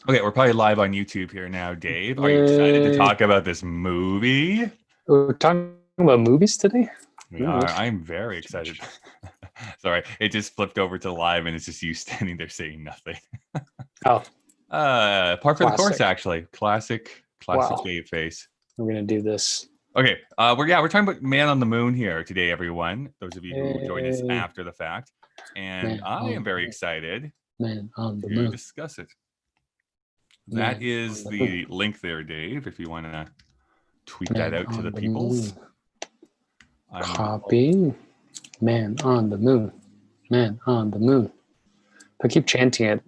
Okay, we're probably live on YouTube here now, Dave. Are you excited to Yay. talk about this movie? We're talking about movies today? We are. Nice. I'm very excited. Sorry, it just flipped over to live and it's just you standing there saying nothing. Oh, Par for the course, classic. actually. Classic Wow. Dave face. We're going to do this. Okay, we're talking about Man on the Moon here today, everyone. Those of you who joined us Yay. after the fact. And Man I am on the very moon. excited Man on the to moon. discuss it. That Man is on the moon. the link there, Dave, if you want to tweet that Man out to the on the peoples. moon. I'm Copy. Man on the moon. Man on the moon. If I keep chanting it,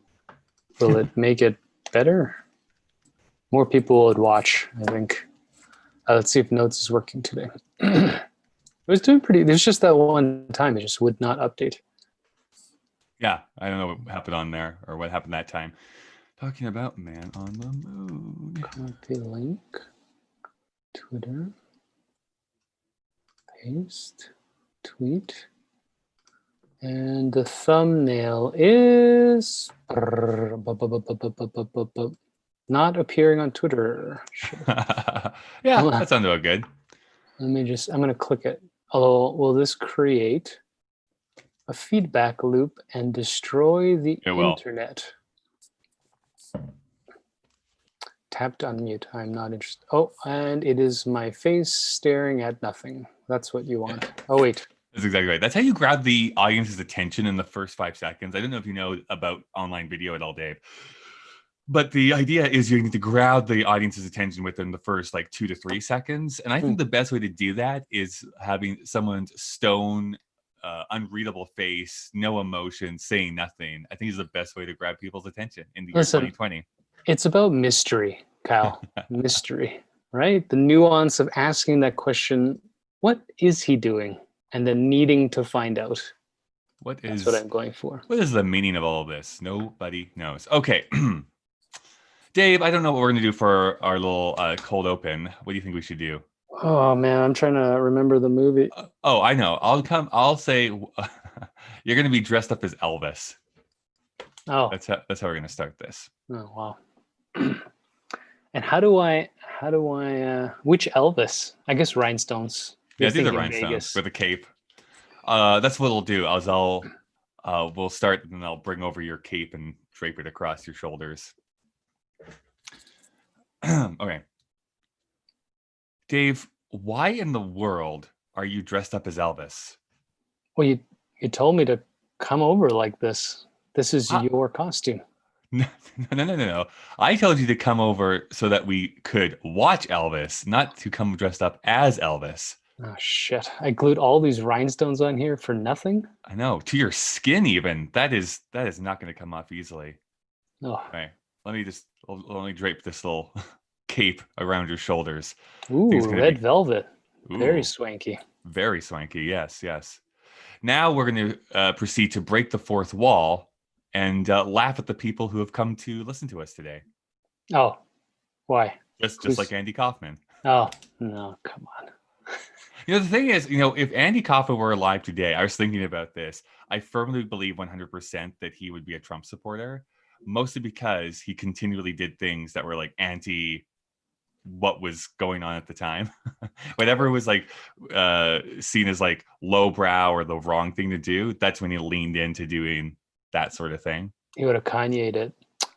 will it make it better? More people would watch, I think. Let's see if Notes is working today. It was doing pretty. There's just that one time it just would not update. Yeah, I don't know what happened on there or what happened that time. Talking about Man on the Moon. Copy link. Twitter. Paste. Tweet. And the thumbnail is not appearing on Twitter. Yeah, that sounds about good. Let me just, I'm going to click it. Although, will this create a feedback loop and destroy the It will. internet? Tap to unmute. I'm not interested. Oh, and it is my face staring at nothing. That's what you want. Oh, wait. That's exactly right. That's how you grab the audience's attention in the first 5 seconds. I don't know if you know about online video at all, Dave. But the idea is you need to grab the audience's attention within the first like 2 to 3 seconds. And I think the best way to do that is having someone's stone, unreadable face, no emotion, saying nothing. I think is the best way to grab people's attention in the year 2020. It's about mystery, Kyle. Mystery, right? The nuance of asking that question, what is he doing? And then needing to find out. That's what I'm going for. What is the meaning of all of this? Nobody knows. Okay. Dave, I don't know what we're going to do for our little cold open. What do you think we should do? Oh man, I'm trying to remember the movie. Oh, I know. I'll say you're going to be dressed up as Elvis. Oh, that's how we're going to start this. Oh wow. And how do I which Elvis? I guess rhinestones. Yeah, do the rhinestones with a cape. That's what we'll do. We'll start and I'll bring over your cape and drape it across your shoulders. Okay. Dave, why in the world are you dressed up as Elvis? Well, you told me to come over like this. This is your costume. No. I told you to come over so that we could watch Elvis, not to come dressed up as Elvis. Oh shit! I glued all these rhinestones on here for nothing. I know, to your skin even. That is not going to come off easily. Oh. Okay, let me drape this little cape around your shoulders. Ooh, red velvet. Very swanky. Very swanky. Yes. Now we're going to proceed to break the fourth wall and laugh at the people who have come to listen to us today. Oh, why? Just like Andy Kaufman. Oh, no, come on. The thing is, if Andy Kaufman were alive today, I was thinking about this. I firmly believe 100% that he would be a Trump supporter, mostly because he continually did things that were like anti what was going on at the time. Whatever was like seen as like lowbrow or the wrong thing to do, that's when he leaned into doing that sort of thing. He would have Kanye'd it.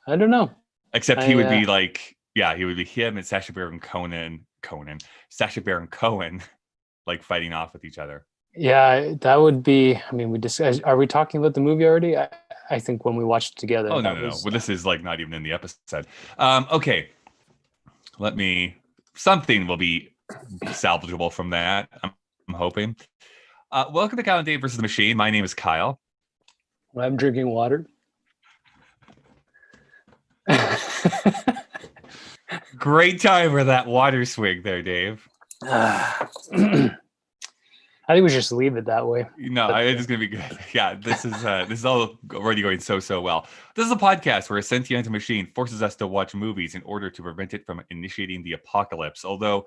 I don't know. Except he would be like, he would be him and Sacha Baron Cohen, like fighting off with each other. Yeah, that would be. I mean, are we talking about the movie already? I think when we watched it together. Oh no. Well, this is like not even in the episode. Okay. Something will be salvageable from that. I'm hoping. Welcome to Kyle and Dave versus the Machine. My name is Kyle. I'm drinking water. Great time for that water swig there, Dave. I think we should just leave it that way. No, it's going to be good. Yeah, this is all already going so well. This is a podcast where a sentient machine forces us to watch movies in order to prevent it from initiating the apocalypse. Although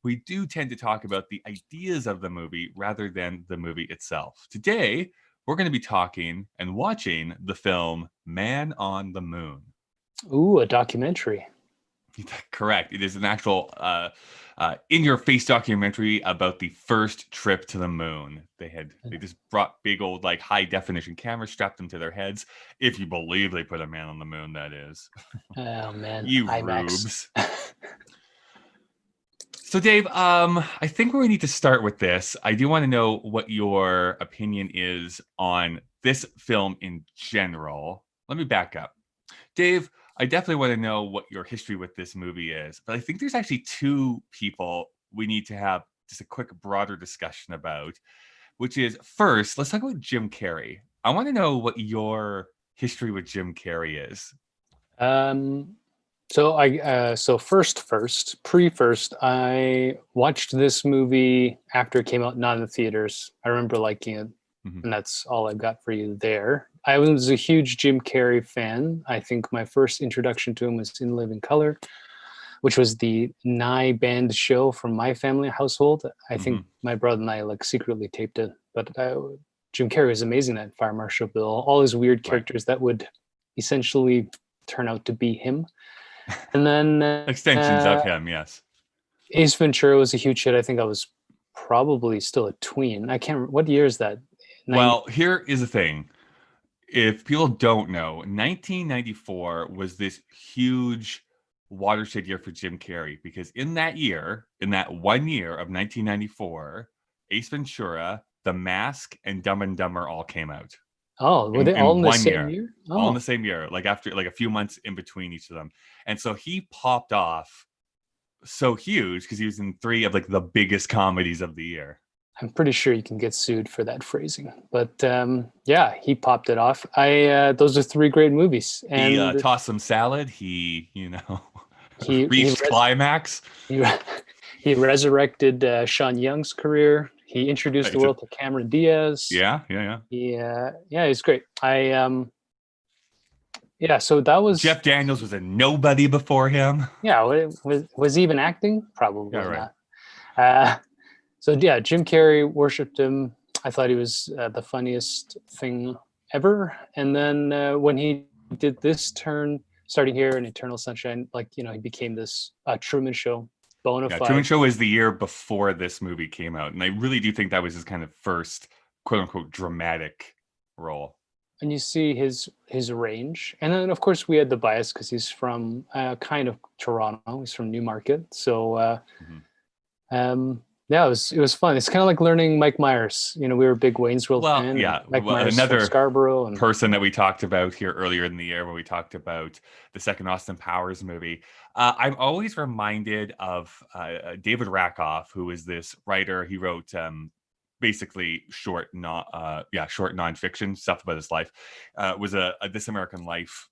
we do tend to talk about the ideas of the movie rather than the movie itself. Today, we're going to be talking and watching the film Man on the Moon. Ooh, a documentary. Correct. It is an actual in-your-face documentary about the first trip to the moon. They just brought big old like high-definition cameras, strapped them to their heads. If you believe they put a man on the moon, that is. Oh man, You IMAX. rubes. So Dave, I think we need to start with this. I do want to know what your opinion is on this film in general. Let me back up. Dave, I definitely want to know what your history with this movie is, but I think there's actually two people we need to have just a quick, broader discussion about, which is first, let's talk about Jim Carrey. I want to know what your history with Jim Carrey is. Um, so first, I watched this movie after it came out, not in the theaters. I remember liking it, Mhm. and that's all I've got for you there. I was a huge Jim Carrey fan. I think my first introduction to him was in Living Color, which was the Nye band show from my family household. I think Mhm. my brother and I like secretly taped it, but Jim Carrey was amazing at Fire Marshal Bill. All his weird Right. characters that would essentially turn out to be him. And then Extensions of him, yes. Ace Ventura was a huge hit. I think I was probably still a tween. I can't. What year is that? 90. Well, here is the thing. If people don't know, 1994 was this huge watershed year for Jim Carrey because in that year, in that 1 year of 1994, Ace Ventura, The Mask, and Dumb and Dumber all came out Oh, were they all in in the one same year, year? all in the Oh, same year, like after like a few months in between each of them. And so he popped off so huge because he was in three of like the biggest comedies of the year. I'm pretty sure you can get sued for that phrasing. But yeah, he popped it off. I those are three great movies, He and tossed some salad. He, he he reached climax. he, he resurrected Sean Young's career. He introduced the world to Cameron Diaz. Yeah, yeah, yeah. Yeah, he's great. Yeah, so that was Jeff Daniels was a nobody before him. yeah. Was he even acting? Yeah, Probably right. not. Uh, so yeah, Jim Carrey worshipped him. I thought he was the funniest thing ever. And then when he did this turn, starting here in Eternal Sunshine, like he became this Truman Show bona Yeah, Truman fide. Show was the year before this movie came out, and I really do think that was his kind of first quote unquote dramatic role. And you see his range, and then of course we had the bias because he's from kind of Toronto. He's from Newmarket, so Mhm. yeah, it was fun. It's kind of like learning Mike Myers. We were big Wayne's World Well, fan, and yeah, Mike Myers from another Scarborough, and person that we talked about here earlier in the year when we talked about the second Austin Powers movie. I'm always reminded of David Rakoff, who is this writer. He wrote basically short nonfiction stuff about his life. Was a This American Life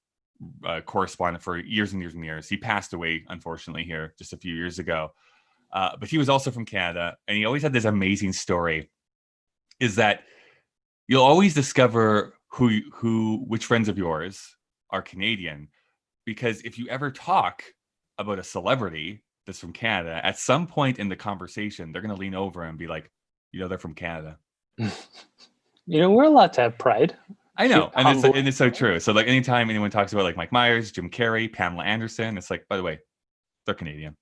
correspondent for years and years and years. He passed away, unfortunately, here just a few years ago. But he was also from Canada, and he always had this amazing story. Is that you'll always discover which friends of yours are Canadian, because if you ever talk about a celebrity that's from Canada, at some point in the conversation, they're going to lean over and be like, they're from Canada. we're allowed to have pride. I know, and Humble. it's so true. So like anytime anyone talks about like Mike Myers, Jim Carrey, Pamela Anderson, it's like, by the way, they're Canadian.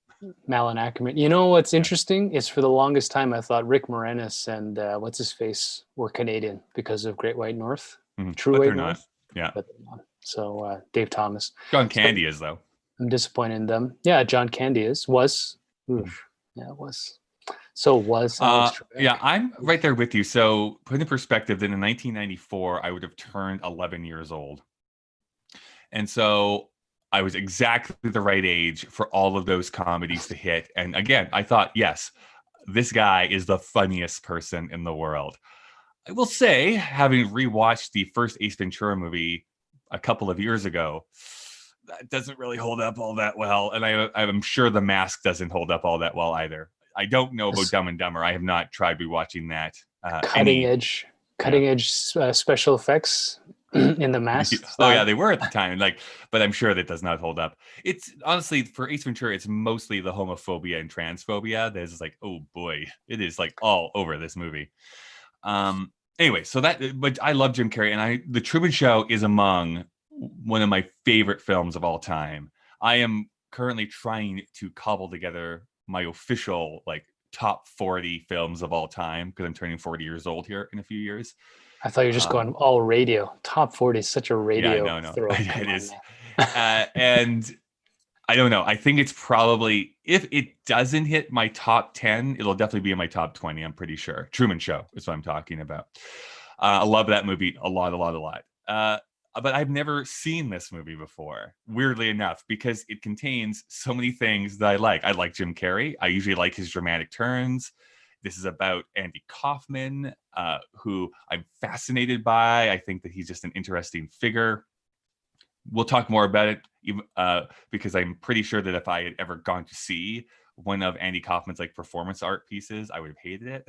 Malin Ackerman. What's interesting is for the longest time I thought Rick Moranis and what's his face were Canadian because of Great White North, True But White they're North. not. Yeah. But they're not. So Dave Thomas. John Candy is though. I'm disappointed in them. Yeah, John Candy was. Oof. Yeah, it was. So was Alex Trebek. Yeah, I'm right there with you. So put in perspective, then in 1994, I would have turned 11 years old. And so I was exactly the right age for all of those comedies to hit. And again, I thought, yes, this guy is the funniest person in the world. I will say, having rewatched the first Ace Ventura movie a couple of years ago, that doesn't really hold up all that well. And I'm sure The Mask doesn't hold up all that well either. I don't know about Dumb and Dumber. I have not tried rewatching that. Cutting edge special effects in The Mask. Yeah, they were at the time. But I'm sure that does not hold up. It's honestly for Ace Ventura, it's mostly the homophobia and transphobia that is like, oh boy, it is like all over this movie. Anyway, but I love Jim Carrey, and the Truman Show is among one of my favorite films of all time. I am currently trying to cobble together my official like top 40 films of all time because I'm turning 40 years old here in a few years. I thought you were just going all radio. Top 40 is such a Yeah, radio no, throw. it Come on, is. man. And I don't know. I think it's probably, if it doesn't hit my top 10, it'll definitely be in my top 20. I'm pretty sure. Truman Show is what I'm talking about. I love that movie a lot. But I've never seen this movie before, weirdly enough, because it contains so many things that I like. I like Jim Carrey. I usually like his dramatic turns. This is about Andy Kaufman, who I'm fascinated by. I think that he's just an interesting figure. We'll talk more about it because I'm pretty sure that if I had ever gone to see one of Andy Kaufman's like performance art pieces, I would have hated it.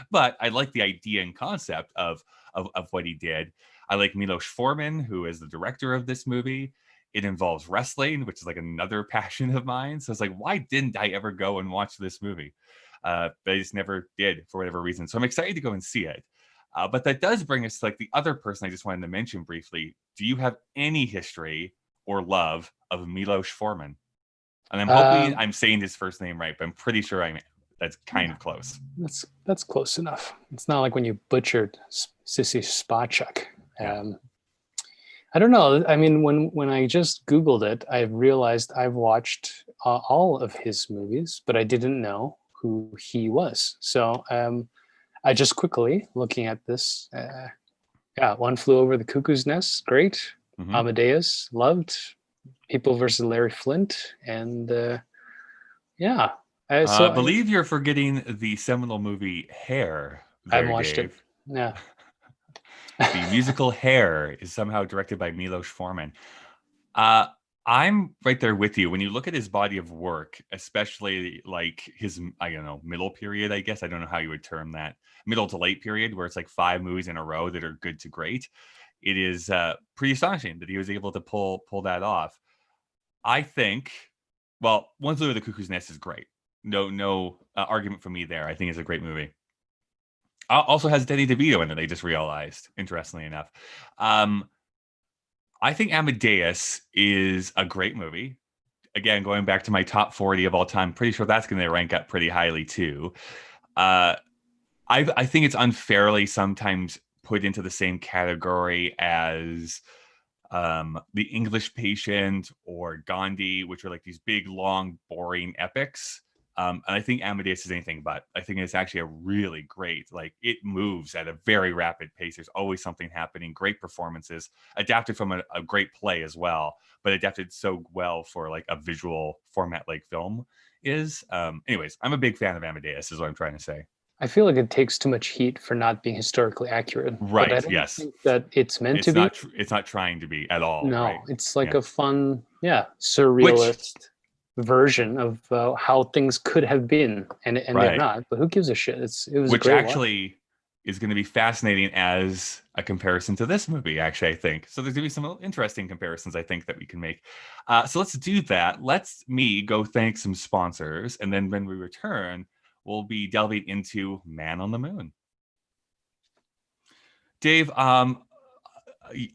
But I like the idea and concept of what he did. I like Milos Forman, who is the director of this movie. It involves wrestling, which is like another passion of mine. So it's like, why didn't I ever go and watch this movie? But I just never did for whatever reason. So I'm excited to go and see it. But that does bring us to like the other person I just wanted to mention briefly. Do you have any history or love of Milos Forman? And I'm hoping I'm saying his first name right, but I'm pretty sure that's kind of close. That's close enough. It's not like when you butchered Sissy Spacek. Yeah. I don't know. I mean, when I just Googled it, I realized I've watched all of his movies, but I didn't know who he was. So I just quickly looking at this. One Flew Over the Cuckoo's Nest, great. Mm-hmm. Amadeus, loved. People versus Larry Flint, and I believe you're forgetting the seminal movie Hair. I haven't watched it. Yeah. The musical Hair is somehow directed by Milos Forman. I'm right there with you. When you look at his body of work, especially like his, I don't know, middle period, I guess. I don't know how you would term that. Middle to late period, where it's like 5 movies in a row that are good to great. It is pretty astonishing that he was able to pull that off. I think, well, One Flew Over the Cuckoo's Nest is great. No argument from me there. I think it's a great movie. Also has Danny DeVito in it, I just realized, interestingly enough. I think Amadeus is a great movie. Again, going back to my top 40 of all time, pretty sure that's going to rank up pretty highly too. I think it's unfairly sometimes put into the same category as The English Patient or Gandhi, which are like these big, long, boring epics. And I think Amadeus is anything but. I think it's actually a really great, like it moves at a very rapid pace. There's always something happening, great performances, adapted from a great play as well, but adapted so well for like a visual format like film is. Anyways, I'm a big fan of Amadeus is what I'm trying to say. I feel like it takes too much heat for not being historically accurate. Right, but I don't yes. think that it's meant to be. It's not trying to be at all. No, right? it's like a fun, surrealist version of how things could have been, and they're not. But who gives a shit? It was which a great actually is going to be fascinating as a comparison to this movie. Actually, I think so. There's going to be some interesting comparisons I think that we can make. So let's do that. Let's me go thank some sponsors, and then when we return, we'll be delving into Man on the Moon. Dave, I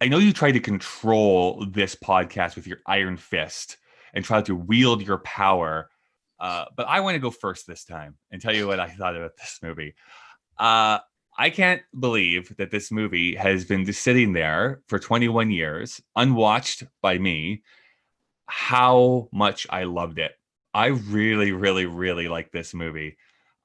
know you try to control this podcast with your iron fist and try to wield your power. But I want to go first this time and tell you what I thought about this movie. I can't believe that this movie has been just sitting there for 21 years, unwatched by me, how much I loved it. I really, really, really like this movie.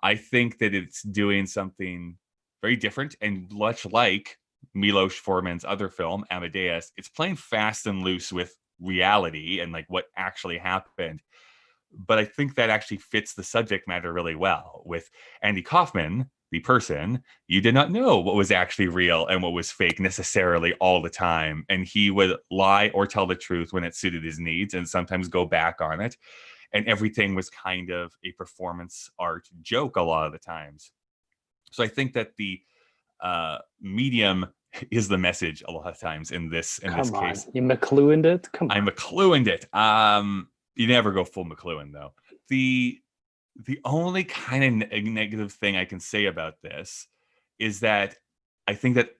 I think that it's doing something very different, and much like Milos Forman's other film, Amadeus, it's playing fast and loose with reality and like what actually happened. But I think that actually fits the subject matter really well. With Andy Kaufman, the person, you did not know what was actually real and what was fake necessarily all the time. And he would lie or tell the truth when it suited his needs and sometimes go back on it. And everything was kind of a performance art joke a lot of the times. So I think that the medium is the message a lot of times in this case. You McLuhan'd it? Come on. I McLuhan'd it. You never go full McLuhan though. The only kind of negative thing I can say about this is that I think that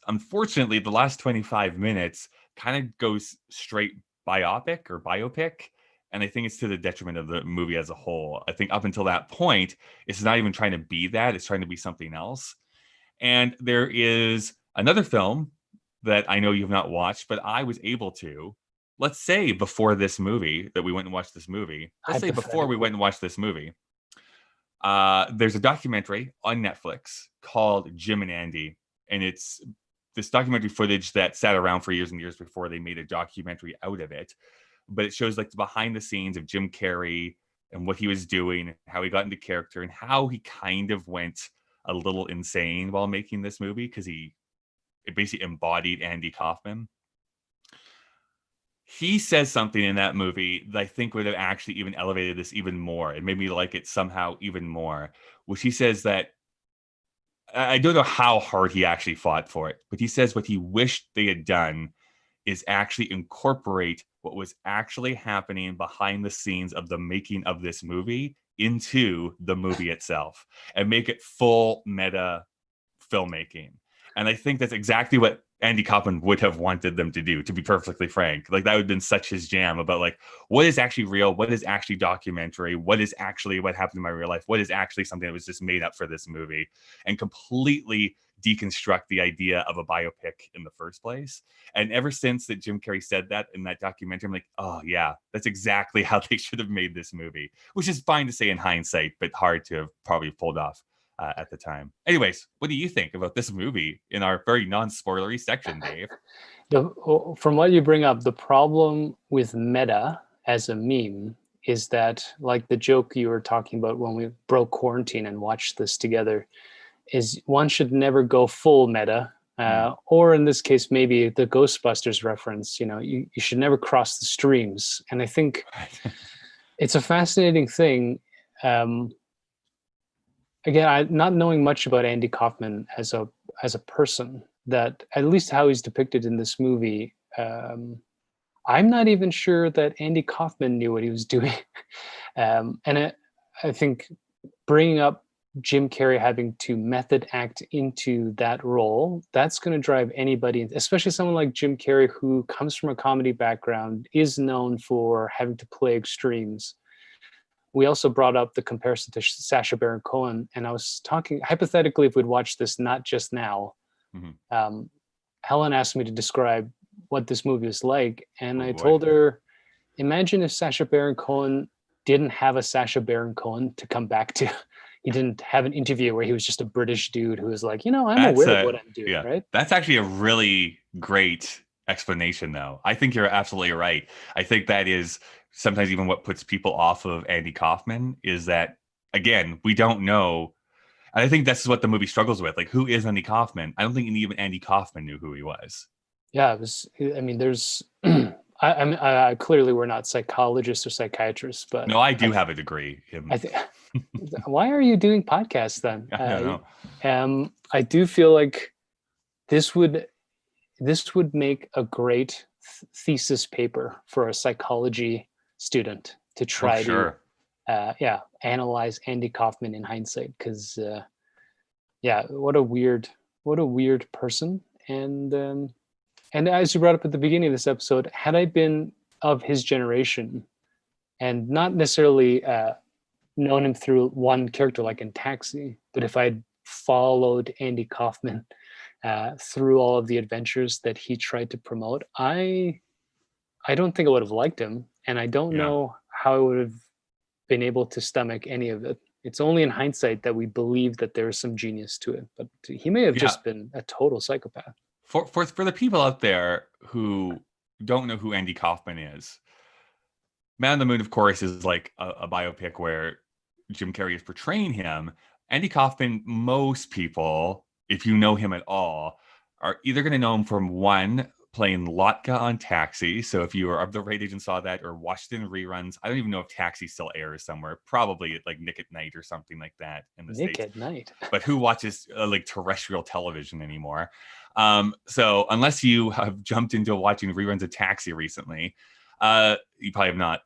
unfortunately the last 25 minutes kind of goes straight biopic or biopic. And I think it's to the detriment of the movie as a whole. I think up until that point, it's not even trying to be that. It's trying to be something else. And there is another film that I know you've not watched, but I was able to. Let's say before this movie that we went and watched this movie. Let's say before we went and watched this movie. There's a documentary on Netflix called Jim and Andy. And it's this documentary footage that sat around for years and years before they made a documentary out of it. But it shows like the behind the scenes of Jim Carey and what he was doing, how he got into character, and how he kind of went a little insane while making this movie because it basically embodied Andy Kaufman. He says something in that movie that I think would have actually even elevated this even more. It made me like it somehow even more, which he says that I don't know how hard he actually fought for it, but he says what he wished they had done is actually incorporate what was actually happening behind the scenes of the making of this movie into the movie itself and make it full meta filmmaking. And I think that's exactly what Andy Kaufman would have wanted them to do, to be perfectly frank. Like that would have been such his jam about like, what is actually real? What is actually documentary? What is actually what happened in my real life? What is actually something that was just made up for this movie? And completely deconstruct the idea of a biopic in the first place. And ever since that Jim Carrey said that in that documentary, I'm like, oh yeah, that's exactly how they should have made this movie, which is fine to say in hindsight, but hard to have probably pulled off at the time. Anyways, what do you think about this movie in our very non-spoilery section, Dave? From what you bring up, the problem with meta as a meme is that, like the joke you were talking about when we broke quarantine and watched this together, is one should never go full meta. Or in this case, maybe the Ghostbusters reference, you should never cross the streams. And I think it's a fascinating thing. Again, not knowing much about Andy Kaufman as a person, that at least how he's depicted in this movie, I'm not even sure that Andy Kaufman knew what he was doing. And I think bringing up Jim Carrey having to method act into that role, that's going to drive anybody, especially someone like Jim Carrey, who comes from a comedy background, is known for having to play extremes. We also brought up the comparison to Sacha Baron Cohen, and I was talking hypothetically if we'd watched this not just now. Helen asked me to describe what this movie was like, and I told her, imagine if Sacha Baron Cohen didn't have a Sacha Baron Cohen to come back to. He didn't have an interview where he was just a British dude who was like, I'm aware of what I'm doing, right? That's actually a really great explanation, though. I think you're absolutely right. I think that is sometimes even what puts people off of Andy Kaufman is that, again, we don't know. And I think that's what the movie struggles with. Like, who is Andy Kaufman? I don't think even Andy Kaufman knew who he was. Yeah, it was. I mean, there's. I clearly we're not psychologists or psychiatrists, but no, I do have a degree. I think. Why are you doing podcasts then? I don't know. I do feel like this would make a great thesis paper for a psychology student to try to analyze Andy Kaufman in hindsight, because what a weird person. And as you brought up at the beginning of this episode, had I been of his generation and not necessarily known him through one character like in Taxi, but if I'd followed Andy Kaufman through all of the adventures that he tried to promote, I don't think I would have liked him, and I don't know how I would have been able to stomach any of it. It's only in hindsight that we believe that there is some genius to it, but he may have just been a total psychopath. For the people out there who don't know who Andy Kaufman is, Man on the Moon, of course, is like a biopic where Jim Carrey is portraying him. Andy Kaufman, most people, if you know him at all, are either going to know him from one, playing Lotka on Taxi. So if you were of the right age and saw that, or watched it in reruns, I don't even know if Taxi still airs somewhere. Probably at like Nick at Night or something like that in the States. Nick at Night. But who watches like terrestrial television anymore? So unless you have jumped into watching reruns of Taxi recently, you probably have not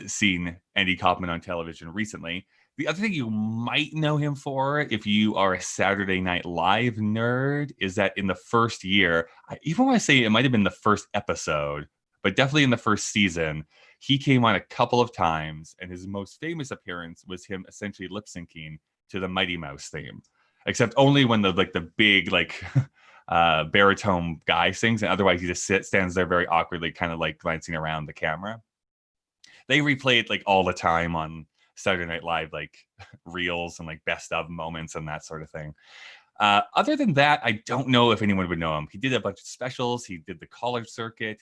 seen Andy Kaufman on television recently. The other thing you might know him for, if you are a Saturday Night Live nerd, is that in the first year, I even want to say it might have been the first episode, but definitely in the first season, he came on a couple of times, and his most famous appearance was him essentially lip syncing to the Mighty Mouse theme, except only when the big baritone guy sings, and otherwise he just stands there very awkwardly, kind of like glancing around the camera. They replay it like all the time on Saturday Night Live, like reels and like best of moments and that sort of thing. Other than that, I don't know if anyone would know him. He did a bunch of specials. He did the college circuit.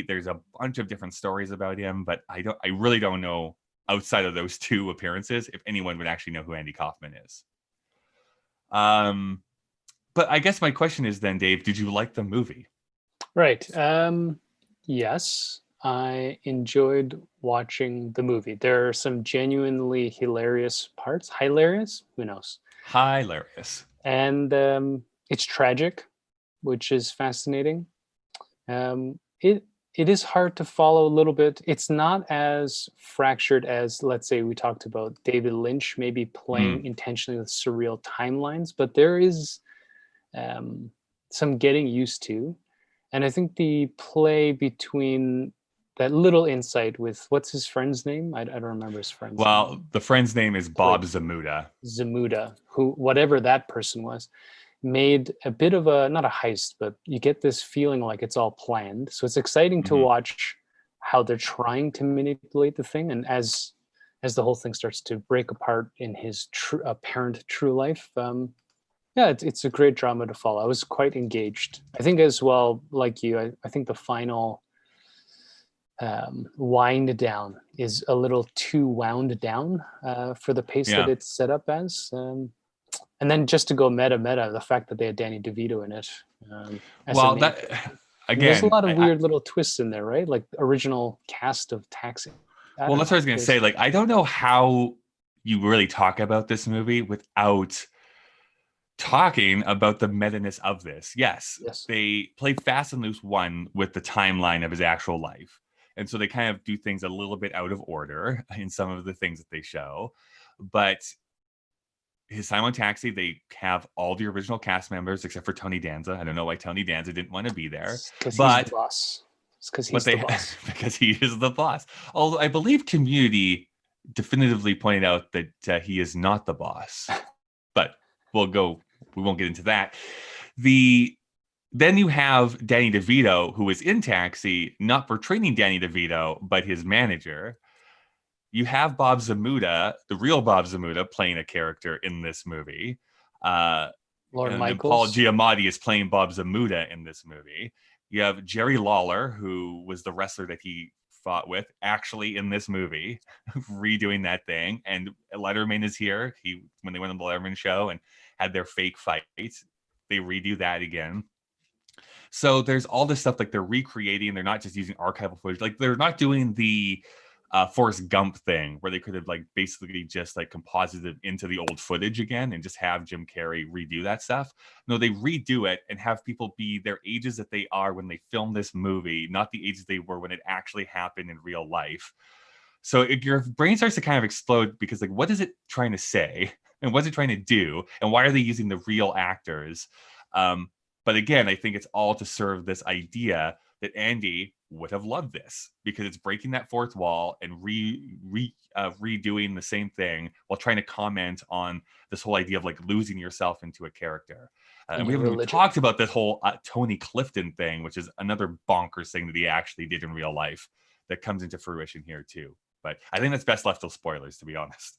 There's a bunch of different stories about him, but I really don't know outside of those two appearances if anyone would actually know who Andy Kaufman is. But I guess my question is then, Dave, did you like the movie? Right. Yes, I enjoyed watching the movie. There are some genuinely hilarious parts. Hilarious? Who knows? Hilarious. And it's tragic, which is fascinating. It is hard to follow a little bit. It's not as fractured as, let's say, we talked about David Lynch maybe playing intentionally with surreal timelines, but there is some getting used to. And I think the play between that little insight with, what's his friend's name? I don't remember his friend's name. Well, the friend's name is Bob Zamuda. Zamuda, who, whatever that person was, made a bit of a, not a heist, but you get this feeling like it's all planned. So it's exciting to watch how they're trying to manipulate the thing. And as the whole thing starts to break apart in his apparent true life, it's a great drama to follow. I was quite engaged. I think as well, like you, I think the final wind down is a little too wound down for the pace that it's set up as. And then just to go meta, the fact that they had Danny DeVito in it. Well, that again, there's a lot of weird little twists in there, right? Like the original cast of Taxi. Well, that's what I was going to say. Like, I don't know how you really talk about this movie without talking about the meta-ness of this. Yes, they played Fast and Loose 1 with the timeline of his actual life. And so they kind of do things a little bit out of order in some of the things that they show. But his time on Taxi, they have all the original cast members except for Tony Danza. I don't know why Tony Danza didn't want to be there. Because he's the boss. It's because he's the boss. Because he is the boss. Although I believe Community definitively pointed out that he is not the boss. But we won't get into that. Then you have Danny DeVito, who is in Taxi, not portraying Danny DeVito, but his manager. You have Bob Zamuda, the real Bob Zamuda, playing a character in this movie. Lorne Michaels. Paul Giamatti is playing Bob Zamuda in this movie. You have Jerry Lawler, who was the wrestler that he fought with, actually in this movie, redoing that thing. And Letterman is here. When they went on the Letterman show and had their fake fight, they redo that again. So there's all this stuff like they're recreating. They're not just using archival footage. Like they're not doing the Forrest Gump thing where they could have like basically just like composited into the old footage again and just have Jim Carrey redo that stuff. No, they redo it and have people be their ages that they are when they filmed this movie, not the ages they were when it actually happened in real life. So your brain starts to kind of explode because like, what is it trying to say? And what's it trying to do? And why are they using the real actors? But again, I think it's all to serve this idea that Andy would have loved this because it's breaking that fourth wall and redoing the same thing while trying to comment on this whole idea of like losing yourself into a character. And we haven't even talked about this whole Tony Clifton thing, which is another bonkers thing that he actually did in real life that comes into fruition here too. But I think that's best left till spoilers, to be honest.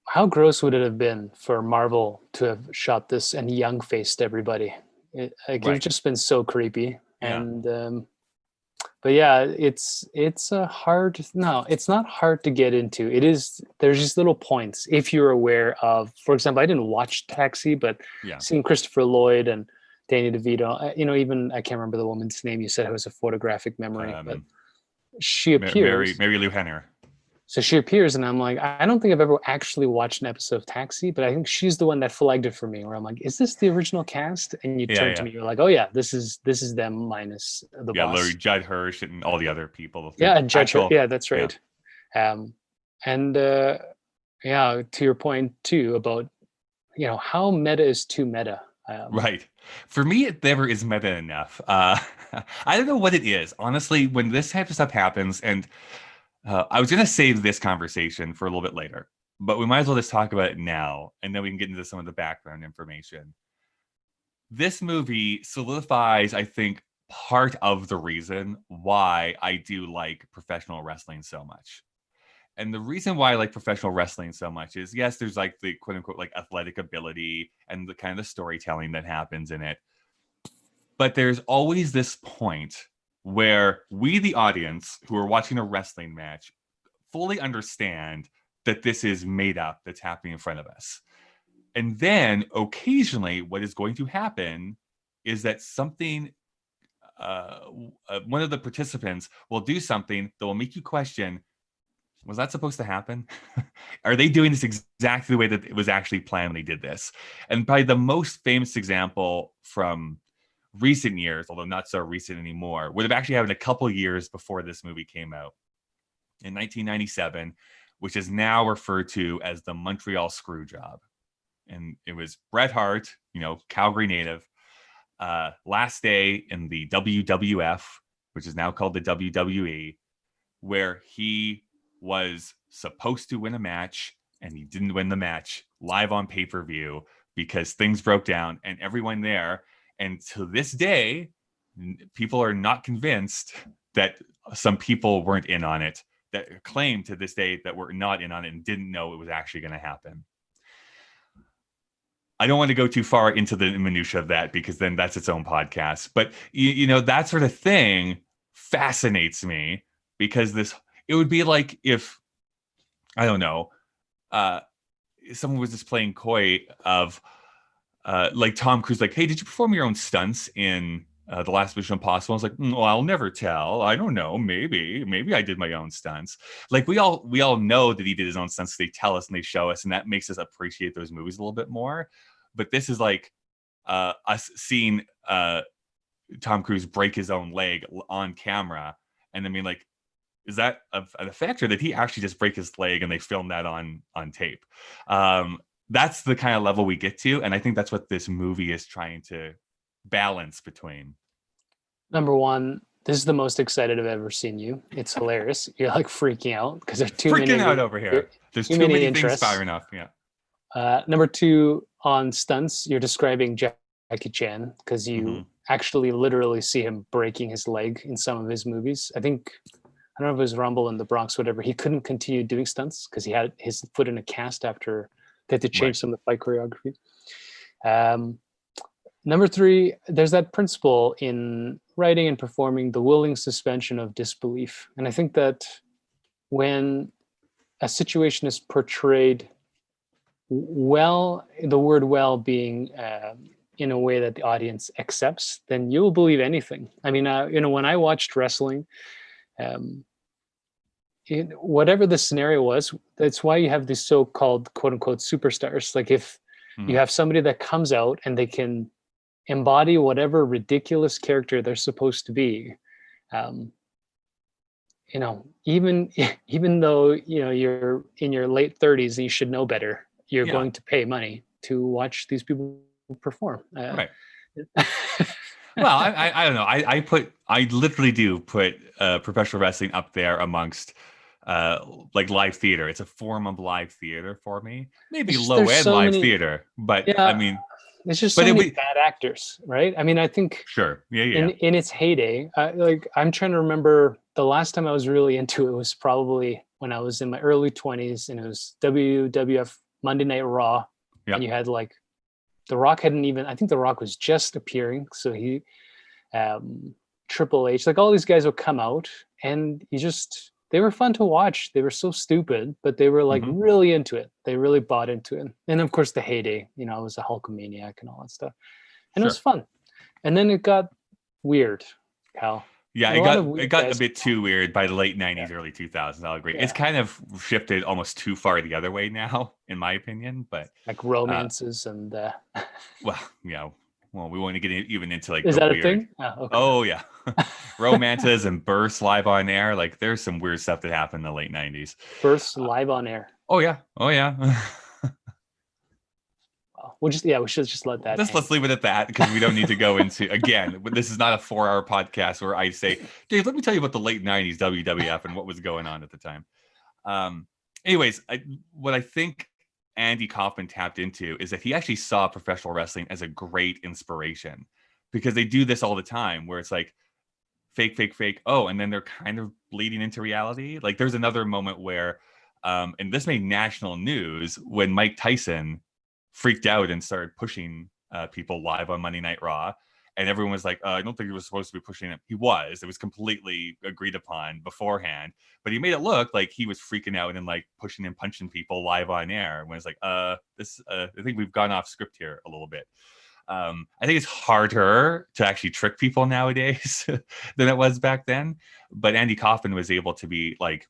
How gross would it have been for Marvel to have shot this and young-faced everybody? It would just been so creepy. Yeah. And but yeah, it's a hard. No, it's not hard to get into. It is. There's just little points if you're aware of. For example, I didn't watch Taxi, but seeing Christopher Lloyd and Danny DeVito, even I can't remember the woman's name. You said it was a photographic memory, but she appears. Mary Lou Henner. So she appears, and I'm like, I don't think I've ever actually watched an episode of Taxi, but I think she's the one that flagged it for me. Where I'm like, is this the original cast? And you turn to me, you're like, oh yeah, this is them minus the boss. Yeah, Larry Judd Hirsch and all the other people. Yeah, and Judd Hirsch. Yeah, that's right. And yeah, to your point too about, how meta is too meta. Right. For me, it never is meta enough. I don't know what it is. Honestly, when this type of stuff happens, and I was going to save this conversation for a little bit later, but we might as well just talk about it now, and then we can get into some of the background information. This movie solidifies, I think, part of the reason why I do like professional wrestling so much. And the reason why I like professional wrestling so much is, yes, there's like the quote unquote like athletic ability and the kind of the storytelling that happens in it. But there's always this point where we, the audience who are watching a wrestling match, fully understand that this is made up, that's happening in front of us. And then occasionally what is going to happen is that something, one of the participants will do something that will make you question, was that supposed to happen? Are they doing this exactly the way that it was actually planned when they did this? And probably the most famous example from recent years, although not so recent anymore, would have actually happened a couple years before this movie came out in 1997, which is now referred to as the Montreal Screwjob. And it was Bret Hart, Calgary native, last day in the WWF, which is now called the WWE, where he was supposed to win a match and he didn't win the match live on pay-per-view because things broke down and everyone there. And to this day, people are not convinced that some people weren't in on it, that claim to this day that were not in on it and didn't know it was actually going to happen. I don't want to go too far into the minutia of that because then that's its own podcast. But, that sort of thing fascinates me because it would be like if, I don't know, someone was just playing coy of like Tom Cruise, like, hey, did you perform your own stunts in The Last Mission Impossible? I was like, well, I'll never tell. I don't know. Maybe I did my own stunts. Like we all know that he did his own stunts. They tell us and they show us, and that makes us appreciate those movies a little bit more. But this is like us seeing Tom Cruise break his own leg on camera, and I mean, like, is that an effect, or did he actually just break his leg and they filmed that on tape? That's the kind of level we get to, and I think that's what this movie is trying to balance between. Number one, this is the most excited I've ever seen you. It's hilarious. You're like freaking out because there's too many. Freaking out over here. There's too many things firing up. Yeah. Number two, on stunts, you're describing Jackie Chan because you actually literally see him breaking his leg in some of his movies. I don't know if it was Rumble in the Bronx, whatever. He couldn't continue doing stunts because he had his foot in a cast after they had to change some of the fight choreography. Number three, there's that principle in writing and performing, the willing suspension of disbelief. And I think that when a situation is portrayed well, the word well being in a way that the audience accepts, then you'll believe anything. I mean, when I watched wrestling, whatever the scenario was, that's why you have these so-called quote unquote superstars. Like if you have somebody that comes out and they can embody whatever ridiculous character they're supposed to be, even though, you're in your late 30s and you should know better, you're going to pay money to watch these people perform. Right. Well, I don't know. I literally do put professional wrestling up there amongst like live theater. It's a form of live theater for me. Maybe low end live theater, but I mean, it's just so many bad actors, right? I mean, I think sure, yeah. In its heyday, I'm trying to remember the last time I was really into it was probably when I was in my early 20s, and it was WWF Monday Night Raw, and you had like The Rock I think The Rock was just appearing, so he, Triple H, like all these guys would come out, and they were fun to watch. They were so stupid, but they were like really into it. They really bought into it. And of course the heyday, I was a Hulkamaniac and all that stuff. And it was fun. And then it got weird, Kyle. Yeah, it got a bit too weird by the late 90s, early 2000s. I'll agree. Yeah. It's kind of shifted almost too far the other way now, in my opinion. But like romances and well, we want to get even into like is that weird. A thing? Oh yeah, romances and births live on air. Like there's some weird stuff that happened in the late 90s. Births live on air. Oh yeah. Oh yeah. We should just let that hang. Let's leave it at that because we don't need to go into again. This is not a 4-hour podcast where I say, Dave, let me tell you about the late '90s WWF and what was going on at the time. Anyways, what I think Andy Kaufman tapped into is that he actually saw professional wrestling as a great inspiration because they do this all the time where it's like fake, fake, fake. Oh, and then they're kind of bleeding into reality. Like there's another moment where, and this made national news when Mike Tyson freaked out and started pushing people live on Monday Night Raw. And everyone was like, I don't think he was supposed to be pushing him. He was. It was completely agreed upon beforehand. But he made it look like he was freaking out and like pushing and punching people live on air. When it's like, I think we've gone off script here a little bit. I think it's harder to actually trick people nowadays than it was back then. But Andy Kaufman was able to be like,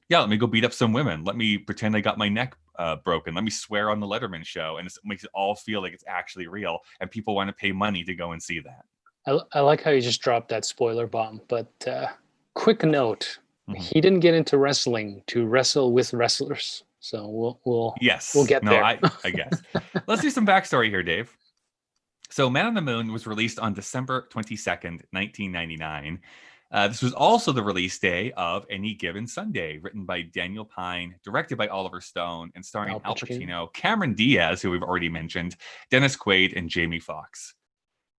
yeah, let me go beat up some women. Let me pretend I got my neck broken. Let me swear on the Letterman show. And it makes it all feel like it's actually real. And people want to pay money to go and see that. I like how you just dropped that spoiler bomb. But quick note, Mm-hmm. He didn't get into wrestling to wrestle with wrestlers. So we'll get there. I guess. Let's do some backstory here, Dave. So Man on the Moon was released on December 22nd, 1999. This was also the release day of Any Given Sunday, written by Daniel Pine, directed by Oliver Stone, and starring Al Pacino, Cameron Diaz, who we've already mentioned, Dennis Quaid, and Jamie Foxx.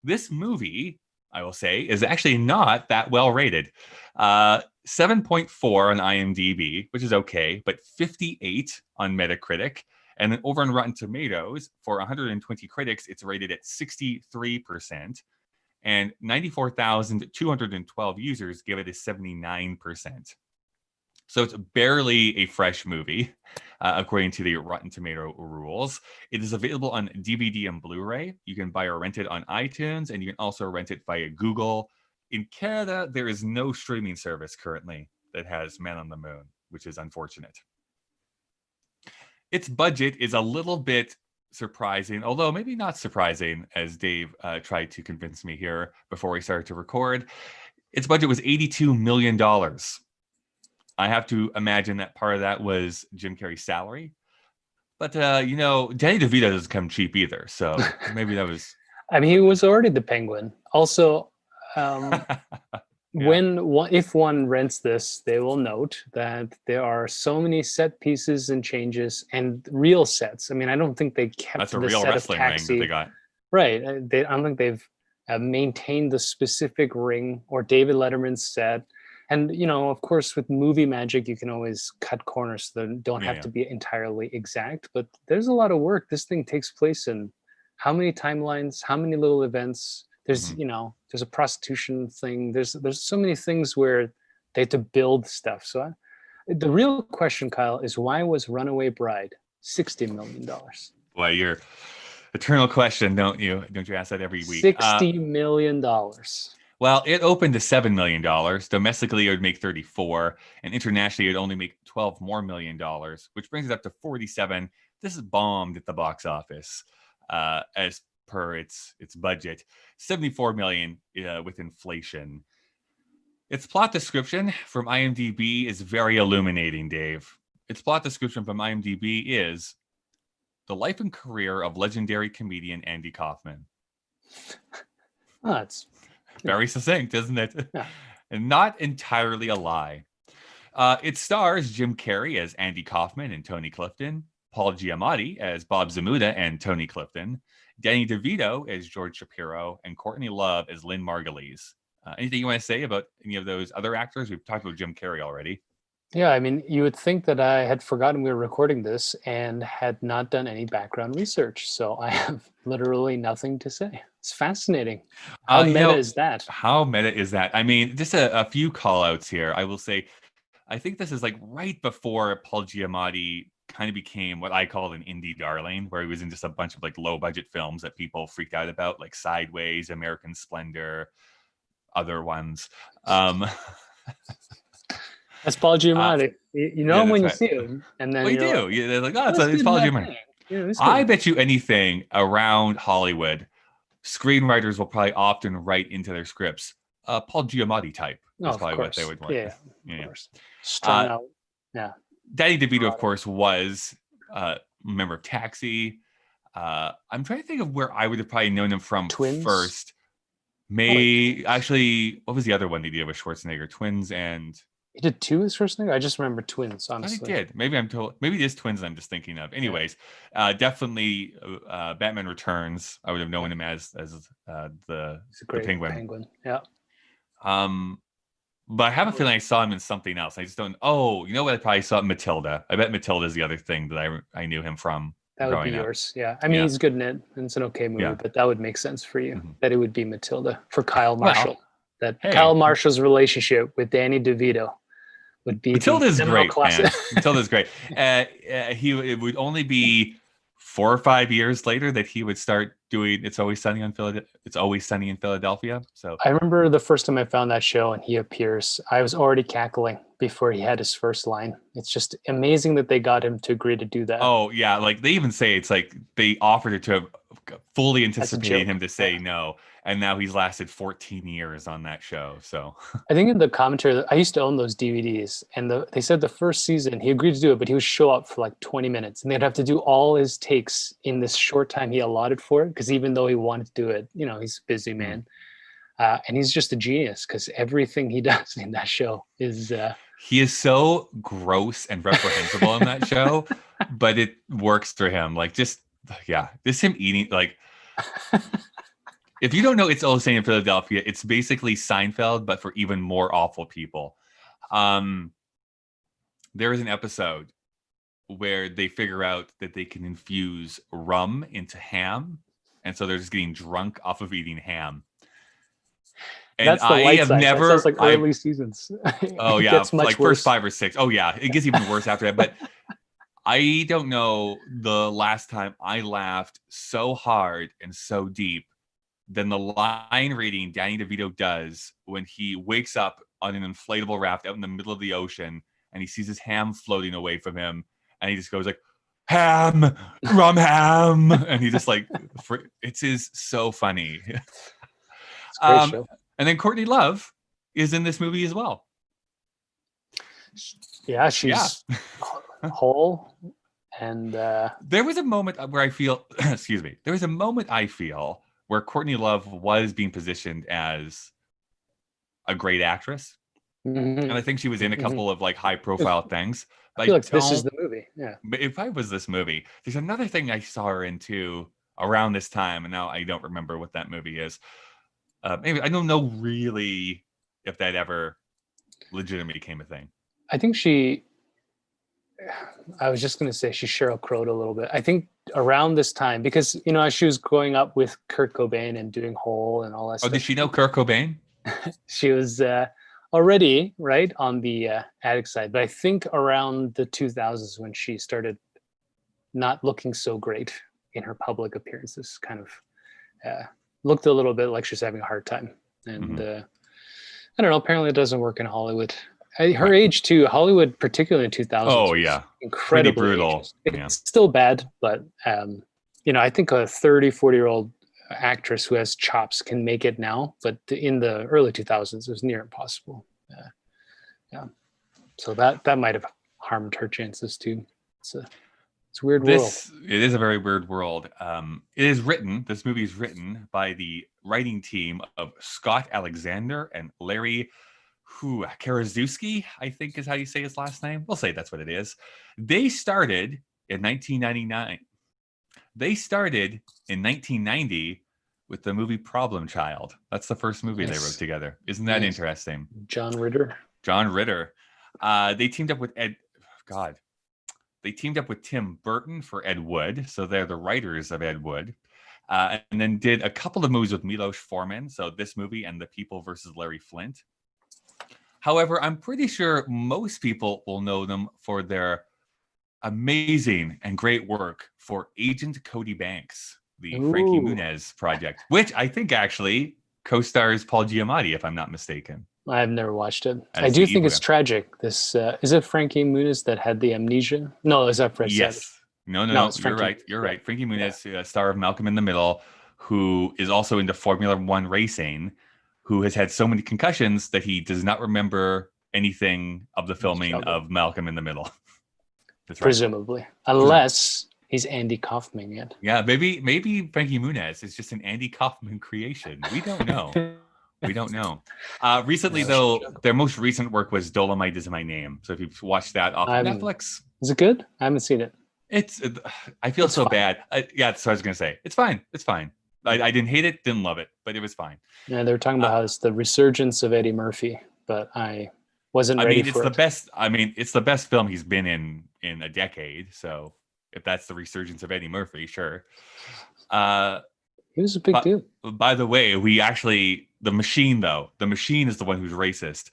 This movie, I will say, is actually not that well rated. 7.4 on IMDb, which is okay, but 58 on Metacritic. And then over on Rotten Tomatoes, for 120 critics, it's rated at 63%. And 94,212 users give it a 79%. So it's barely a fresh movie, according to the Rotten Tomato rules. It is available on DVD and Blu-ray. You can buy or rent it on iTunes, and you can also rent it via Google. In Canada, there is no streaming service currently that has Man on the Moon, which is unfortunate. Its budget is a little bit surprising, although maybe not surprising, as Dave tried to convince me here before we started to record. Its budget was $82 million. I have to imagine that part of that was Jim Carrey's salary. But, Danny DeVito doesn't come cheap either. So maybe that was... I mean, he was already the Penguin. Also, if one rents this, they will note that there are so many set pieces and changes and real sets. I mean, I don't think they kept That's a the real set wrestling of Taxi. ring that they got. Right. I don't think they've maintained the specific ring or David Letterman's set. And, of course, with movie magic, you can always cut corners that don't have to be entirely exact. But there's a lot of work. This thing takes place in how many timelines, how many little events. There's, there's a prostitution thing. There's so many things where they have to build stuff. So the real question, Kyle, is why was Runaway Bride $60 million? Well, your eternal question, don't you? Don't you ask that every week? $60 million. Well, it opened to $7 million. Domestically, it would make 34, and internationally, it would only make $12 more million, which brings it up to 47. This is bombed at the box office, as per its budget. 74 million with inflation. Its plot description from IMDb is very illuminating, Dave. Its plot description from IMDb is the life and career of legendary comedian Andy Kaufman. Oh, it's very succinct, isn't it? Yeah. And not entirely a lie. It stars Jim Carrey as Andy Kaufman and Tony Clifton, Paul Giamatti as Bob Zamuda and Tony Clifton, Danny DeVito as George Shapiro, and Courtney Love as Lynn Margulies. Anything you want to say about any of those other actors? We've talked about Jim Carrey already. Yeah, I mean, you would think that I had forgotten we were recording this and had not done any background research. So I have literally nothing to say. It's fascinating. How meta is that? How meta is that? I mean, just a few call outs here. I will say, I think this is like right before Paul Giamatti kind of became what I call an indie darling, where he was in just a bunch of like low budget films that people freaked out about, like Sideways, American Splendor, other ones. That's Paul Giamatti. You know him when you see him, and then you do. Like, they're like, it's Paul Giamatti. I bet you anything around Hollywood, screenwriters will probably often write into their scripts Paul Giamatti type. That's probably what they would want. Yeah. Of course. Strung out. Yeah. Danny DeVito, of course, was a member of Taxi. I'm trying to think of where I would have probably known him from Twins? first. Actually, what was the other one they did with Schwarzenegger? Twins and... He did 2 as Schwarzenegger? I just remember Twins, honestly. I think he did. Maybe it is Twins I'm just thinking of. Anyways, definitely Batman Returns. I would have known him as the Penguin. Yeah. But I have a feeling I saw him in something else. I just don't. Oh, you know what? I probably saw Matilda. I bet Matilda is the other thing that I knew him from. That would be yours. Yeah. I mean, he's good in it, and it's an okay movie, but that would make sense for you that it would be Matilda for Kyle Marshall. Kyle Marshall's relationship with Danny DeVito would be Matilda's great, man. Matilda's great. It would only be 4 or 5 years later that he would start doing It's Always Sunny in Philadelphia. So I remember the first time I found that show and he appears, I was already cackling before he had his first line. It's just amazing that they got him to agree to do that. Oh yeah, like they even say it's like they offered it to have fully anticipated him to say no, and now he's lasted 14 years on that show. So I think in the commentary, I used to own those DVDs, and they said the first season he agreed to do it, but he would show up for like 20 minutes, and they'd have to do all his takes in this short time he allotted for it, because even though he wanted to do it, he's a busy man, and he's just a genius because everything he does in that show is. He is so gross and reprehensible in that show, but it works for him. Like just him eating like. If you don't know It's Always Sunny in Philadelphia, it's basically Seinfeld, but for even more awful people. There is an episode where they figure out that they can infuse rum into ham, and so they're just getting drunk off of eating ham. And that's the I have side. Never. That sounds like early seasons. Oh yeah, like worse. First 5 or 6. Oh yeah, it gets even worse after that. But I don't know the last time I laughed so hard and so deep than the line reading Danny DeVito does when he wakes up on an inflatable raft out in the middle of the ocean and he sees his ham floating away from him, and he just goes like, "Ham, rum ham," and he just like, it's so funny. It's a great show. And then Courtney Love is in this movie as well. Yeah, she's whole. And there was a moment where I feel, excuse me, there was a moment I feel where Courtney Love was being positioned as a great actress. Mm-hmm. And I think she was in a couple of like high profile things. But I feel like this is the movie. Yeah. But if I was this movie, there's another thing I saw her into around this time, and now I don't remember what that movie is. Maybe I don't know really if that ever legitimately became a thing. I think I was just going to say she Sheryl Crowed a little bit. I think around this time, because, as she was growing up with Kurt Cobain and doing Hole and all that stuff. Oh, did she know Kurt Cobain? She was already, right, on the addict side. But I think around the 2000s when she started not looking so great in her public appearances, kind of looked a little bit like she's having a hard time. And I don't know, apparently it doesn't work in Hollywood. Her age too, Hollywood, particularly in 2000s. Oh yeah, incredibly brutal. It's still bad, but I think a 30, 40-year-old actress who has chops can make it now, but in the early 2000s, it was near impossible. So that might have harmed her chances too. It's a weird world. It is a very weird world. This movie is written by the writing team of Scott Alexander and Larry Karaszewski, I think is how you say his last name. We'll say that's what it is. They started in 1999. They started in 1990 with the movie Problem Child. That's the first movie they wrote together. Isn't that interesting? John Ritter. They teamed up with They teamed up with Tim Burton for Ed Wood. So they're the writers of Ed Wood. And then did a couple of movies with Milos Forman. So this movie and The People versus Larry Flint. However, I'm pretty sure most people will know them for their amazing and great work for Agent Cody Banks, the Frankie Muniz project, which I think actually co-stars Paul Giamatti, if I'm not mistaken. I've never watched it. I do think it's tragic. This is it Frankie Muniz that had the amnesia? No, is that Fred Savage? No, you're right. You're right. Frankie Muniz, star of Malcolm in the Middle, who is also into Formula One racing, who has had so many concussions that he does not remember anything of the filming of Malcolm in the Middle. That's right. presumably, unless he's Andy Kaufman it. Yeah, maybe Frankie Muniz is just an Andy Kaufman creation. We don't know. We don't know. Recently, though, their most recent work was Dolomite Is My Name. So if you've watched that off Netflix. Is it good? I haven't seen it. I feel so bad. Yeah, that's what I was going to say. It's fine. It's fine. I didn't hate it, didn't love it, but it was fine. Yeah, they were talking about how it's the resurgence of Eddie Murphy, but I wasn't ready for it. It's the best. It's the best film he's been in a decade. So if that's the resurgence of Eddie Murphy, sure. It was a big deal. By the way, the Machine is the one who's racist.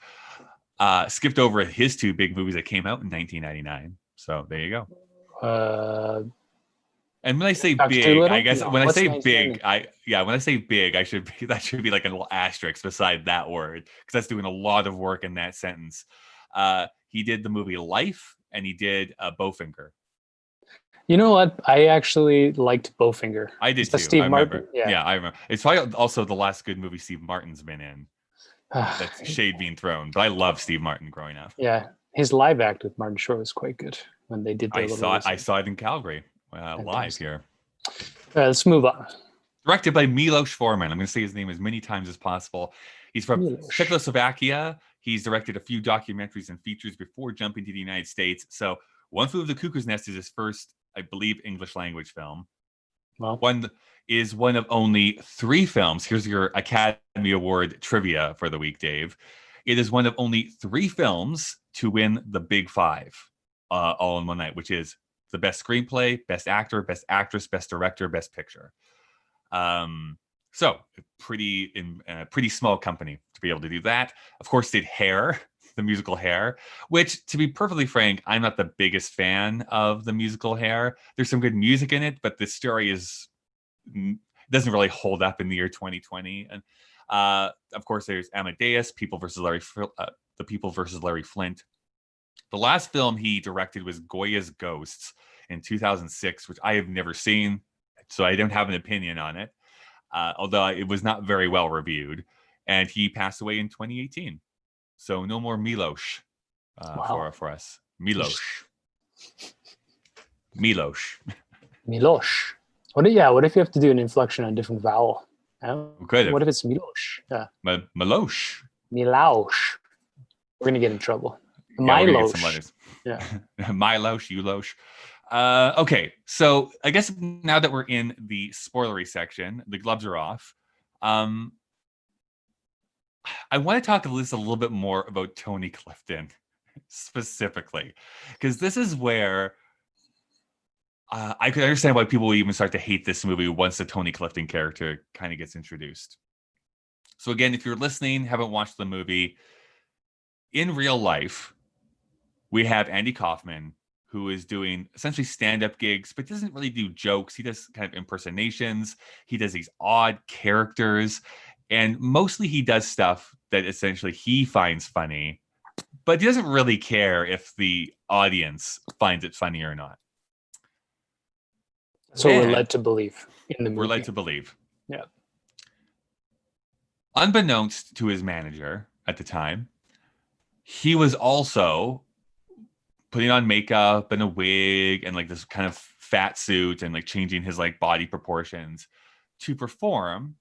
Skipped over his two big movies that came out in 1999. So there you go. And when I say big, I guess when I say big, that should be like a little asterisk beside that word, because that's doing a lot of work in that sentence. He did the movie Life, and he did Bowfinger. You know what? I actually liked Bowfinger. I did too. Steve Martin. Yeah, I remember. It's probably also the last good movie Steve Martin's been in. That's shade being thrown, but I love Steve Martin growing up. Yeah, his live act with Martin Short was quite good when they did. I saw it in Calgary live here. Let's move on. Directed by Milos Forman. I'm going to say his name as many times as possible. He's from Czechoslovakia. He's directed a few documentaries and features before jumping to the United States. So One Flew Over the Cuckoo's Nest is his first, I believe, English language film. Well, one of only 3 films. Here's your Academy Award trivia for the week, Dave. It is one of only 3 films to win the Big 5 all in one night, which is the best screenplay, best actor, best actress, best director, best picture. So pretty small company to be able to do that. Of course, did Hair, the musical Hair, which, to be perfectly frank, I'm not the biggest fan of the musical Hair. There's some good music in it, but the story doesn't really hold up in the year 2020. And of course, there's Amadeus, The People versus Larry Flint. The last film he directed was Goya's Ghosts in 2006, which I have never seen, so I don't have an opinion on it, although it was not very well reviewed. And he passed away in 2018. So no more Milos for us. Milos. What if you have to do an inflection on a different vowel? What if it's Milos? Yeah. Milos. We're going to get in trouble. Milos. Yeah. Milos, Eulos. Okay, so I guess now that we're in the spoilery section, the gloves are off. I want to talk a little bit more about Tony Clifton specifically, because this is where I could understand why people would even start to hate this movie once the Tony Clifton character kind of gets introduced. So again, if you're listening, haven't watched the movie, in real life, we have Andy Kaufman, who is doing essentially stand-up gigs, but doesn't really do jokes. He does kind of impersonations. He does these odd characters. And mostly he does stuff that essentially he finds funny, but he doesn't really care if the audience finds it funny or not. So we're led to believe in the movie. We're led to believe. Yeah. Unbeknownst to his manager at the time, he was also putting on makeup and a wig and like this kind of fat suit and like changing his like body proportions to perform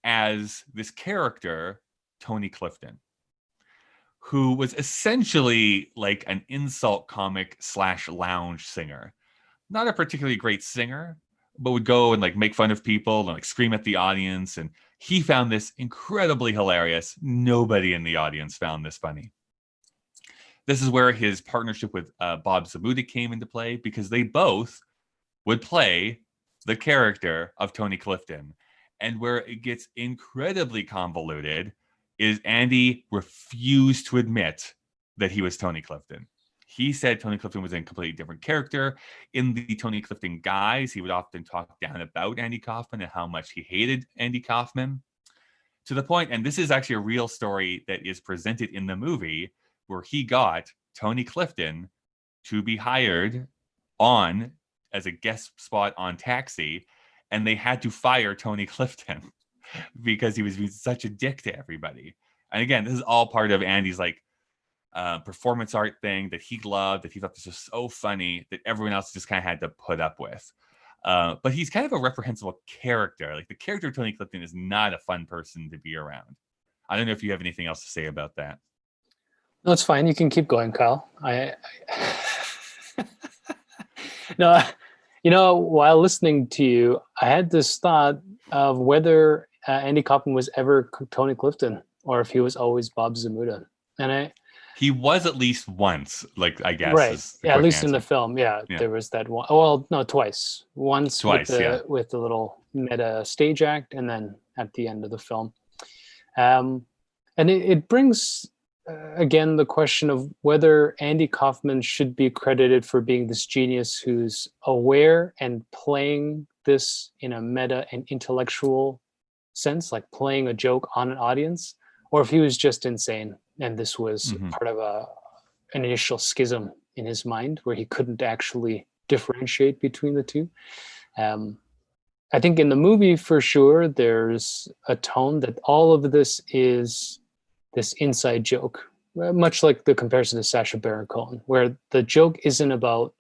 as this character, Tony Clifton, who was essentially like an insult comic / lounge singer. Not a particularly great singer, but would go and like make fun of people and like scream at the audience. And he found this incredibly hilarious. Nobody in the audience found this funny. This is where his partnership with Bob Zamuda came into play, because they both would play the character of Tony Clifton. And where it gets incredibly convoluted is Andy refused to admit that he was Tony Clifton. He said Tony Clifton was a completely different character. In the Tony Clifton guys, he would often talk down about Andy Kaufman and how much he hated Andy Kaufman, to the point, and this is actually a real story that is presented in the movie, where he got Tony Clifton to be hired on as a guest spot on Taxi, and they had to fire Tony Clifton because he was being such a dick to everybody. And again, this is all part of Andy's like performance art thing that he loved, that he thought this was so funny that everyone else just kind of had to put up with. But he's kind of a reprehensible character. Like the character of Tony Clifton is not a fun person to be around. I don't know if you have anything else to say about that. No, it's fine. You can keep going, Kyle. No, while listening to you, I had this thought of whether Andy Kaufman was ever Tony Clifton or if he was always Bob Zamuda. And he was at least once, like, I guess. Right. Yeah, at least answer. In the film. Yeah, there was that one. Well, no, twice. Once with the little meta stage act, and then at the end of the film. And it brings, again, the question of whether Andy Kaufman should be credited for being this genius who's aware and playing this in a meta and intellectual sense, like playing a joke on an audience, or if he was just insane and this was part of an initial schism in his mind where he couldn't actually differentiate between the two. I think in the movie, for sure, there's a tone that all of this is this inside joke, much like the comparison to Sacha Baron Cohen, where the joke isn't about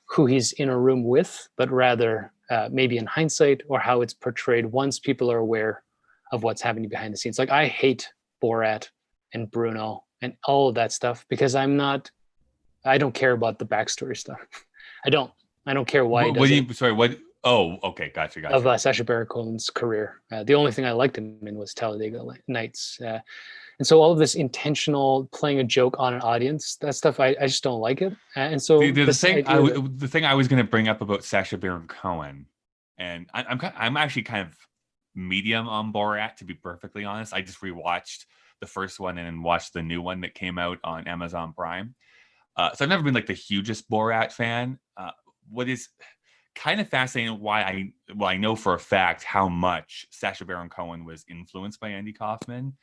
who he's in a room with, but rather maybe in hindsight or how it's portrayed once people are aware of what's happening behind the scenes. Like I hate Borat and Bruno and all of that stuff because I don't care about the backstory stuff. I don't care why. Oh, okay, gotcha. Of Sacha Baron Cohen's career, the only thing I liked him in was Talladega Nights, and so all of this intentional playing a joke on an audience, that stuff, I just don't like it. And so the thing I was going to bring up about Sacha Baron Cohen, and I'm actually kind of medium on Borat, to be perfectly honest. I just rewatched the first one and then watched the new one that came out on Amazon Prime. So I've never been like the hugest Borat fan. What is kind of fascinating, why I know for a fact how much Sacha Baron Cohen was influenced by Andy Kaufman,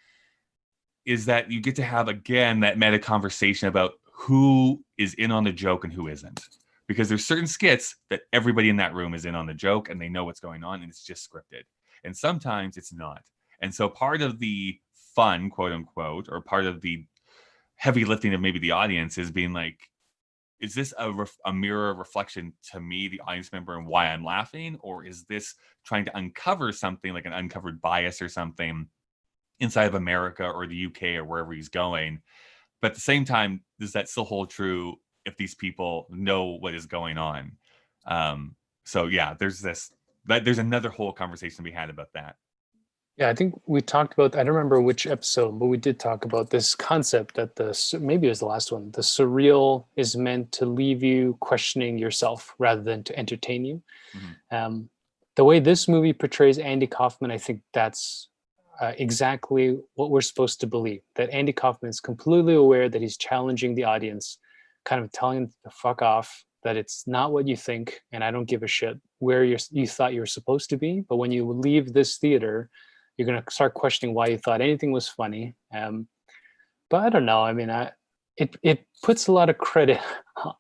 is that you get to have, again, that meta conversation about who is in on the joke and who isn't. Because there's certain skits that everybody in that room is in on the joke and they know what's going on and it's just scripted. And sometimes it's not. And so part of the fun, quote unquote, or part of the heavy lifting of maybe the audience is being like, is this a mirror reflection to me, the audience member, and why I'm laughing? Or is this trying to uncover something like an uncovered bias or something inside of America or the UK or wherever he's going? But at the same time, does that still hold true if these people know what is going on? So yeah, there's another whole conversation we had about that. Yeah, I think we talked about, I don't remember which episode, but we did talk about this concept that maybe it was the last one, the surreal is meant to leave you questioning yourself rather than to entertain you. Mm-hmm. The way this movie portrays Andy Kaufman, I think that's exactly what we're supposed to believe, that Andy Kaufman is completely aware that he's challenging the audience, kind of telling them to fuck off, that it's not what you think, and I don't give a shit where you thought you were supposed to be, but when you leave this theater, you're going to start questioning why you thought anything was funny. But I don't know. I mean, it puts a lot of credit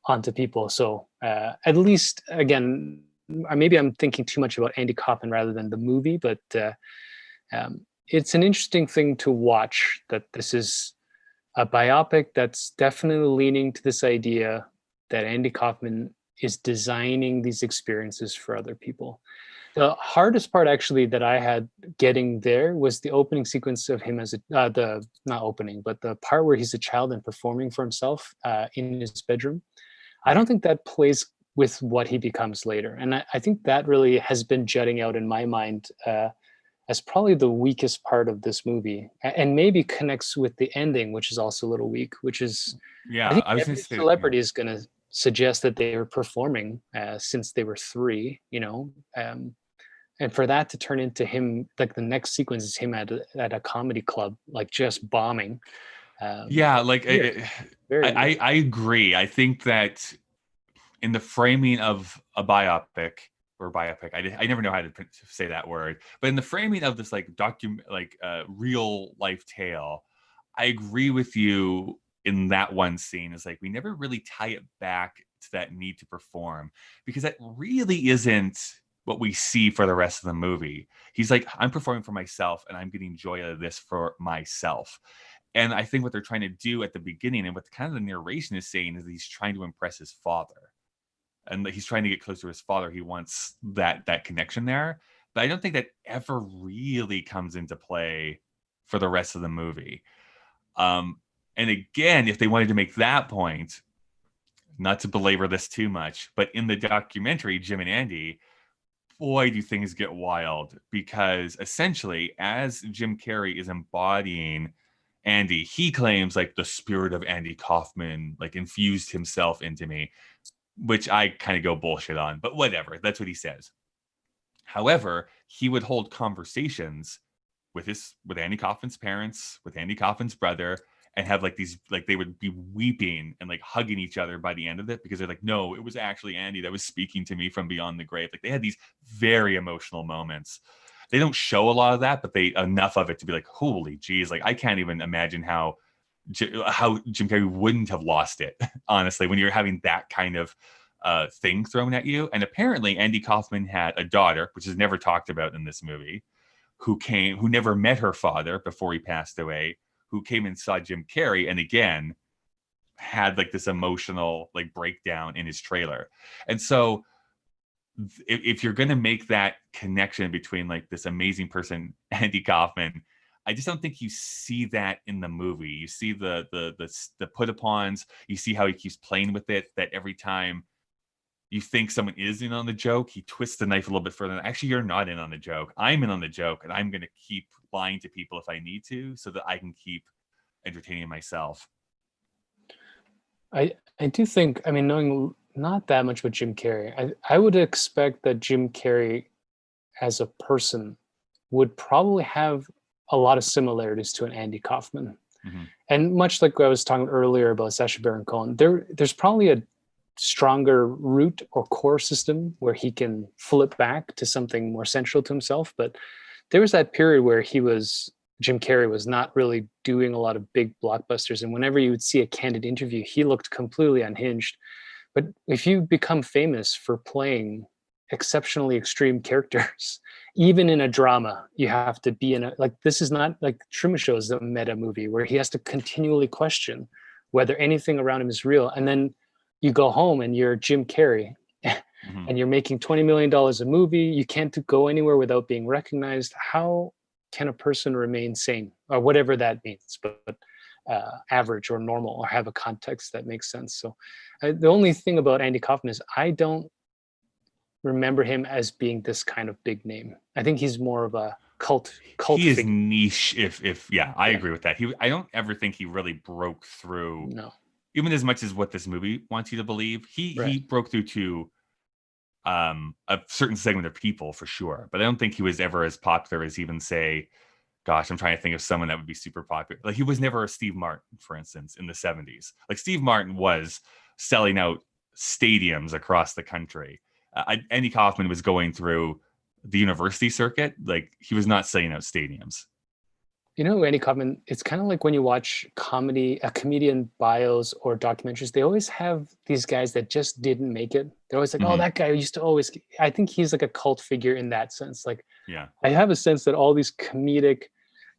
onto people. So at least, again, maybe I'm thinking too much about Andy Kaufman rather than the movie, but it's an interesting thing to watch, that this is a biopic that's definitely leaning to this idea that Andy Kaufman is designing these experiences for other people. The hardest part, actually, that I had getting there was the opening sequence of him as not opening, but the part where he's a child and performing for himself in his bedroom. I don't think that plays with what he becomes later. And I think that really has been jutting out in my mind as probably the weakest part of this movie, and maybe connects with the ending, which is also a little weak, which is, I think every celebrity is going to suggest that they were performing since they were 3, and for that to turn into him, like the next sequence is him at a comedy club, like just bombing. I agree. I think that in the framing of a biopic, I never know how to say that word, but in the framing of this real life tale, I agree with you in that one scene. Is like, we never really tie it back to that need to perform, because that really isn't what we see for the rest of the movie. He's like, I'm performing for myself and I'm getting joy out of this for myself. And I think what they're trying to do at the beginning, and what kind of the narration is saying, is he's trying to impress his father, and he's trying to get close to his father. He wants that connection there, but I don't think that ever really comes into play for the rest of the movie. And again, if they wanted to make that point, not to belabor this too much, but in the documentary, Jim and Andy, boy, do things get wild, because essentially, as Jim Carrey is embodying Andy, he claims like the spirit of Andy Kaufman like infused himself into me, which I kind of go bullshit on, but whatever. That's what he says. However, he would hold conversations with Andy Kaufman's parents, with Andy Kaufman's brother, and have like these, like they would be weeping and like hugging each other by the end of it, because they're like, no, it was actually Andy that was speaking to me from beyond the grave. Like they had these very emotional moments. They don't show a lot of that, but they enough of it to be like, holy geez, like I can't even imagine how Jim Carrey wouldn't have lost it, honestly, when you're having that kind of thing thrown at you. And apparently Andy Kaufman had a daughter, which is never talked about in this movie, who never met her father before he passed away, who came and saw Jim Carrey, and again had like this emotional like breakdown in his trailer. And so if you're going to make that connection between like this amazing person, Andy Kaufman, I just don't think you see that in the movie. You see the put upons, you see how he keeps playing with it, that every time you think someone is in on the joke, he twists the knife a little bit further. Actually, you're not in on the joke. I'm in on the joke, and I'm going to keep lying to people if I need to, so that I can keep entertaining myself. I do think, I mean, knowing not that much about Jim Carrey, I would expect that Jim Carrey as a person would probably have a lot of similarities to an Andy Kaufman. Mm-hmm. And much like I was talking earlier about Sacha Baron Cohen, there's probably a stronger root or core system where he can flip back to something more central to himself. But there was that period where Jim Carrey was not really doing a lot of big blockbusters. And whenever you would see a candid interview, he looked completely unhinged. But if you become famous for playing exceptionally extreme characters, even in a drama, you have to be in a, like, this is not like Truman Show is a meta movie where he has to continually question whether anything around him is real. And then you go home and you're Jim Carrey Mm-hmm. and you're making $20 million a movie. You can't go anywhere without being recognized. How can a person remain sane, or whatever that means, but average or normal, or have a context that makes sense? So the only thing about Andy Kaufman is I don't remember him as being this kind of big name. I think he's more of a cult He is figure. niche. If I agree with that. I don't ever think he really broke through. No. Even as much as what this movie wants you to believe, he broke through to a certain segment of people for sure. But I don't think he was ever as popular as even say, gosh, I'm trying to think of someone that would be super popular. Like he was never a Steve Martin, for instance, in the 70s. Like Steve Martin was selling out stadiums across the country. Andy Kaufman was going through the university circuit. Like he was not selling out stadiums. You know, Andy Kaufman, it's kind of like when you watch comedian bios or documentaries, they always have these guys that just didn't make it. They're always like, oh, that guy used to always, I think he's like a cult figure in that sense. Like, yeah, I have a sense that all these comedic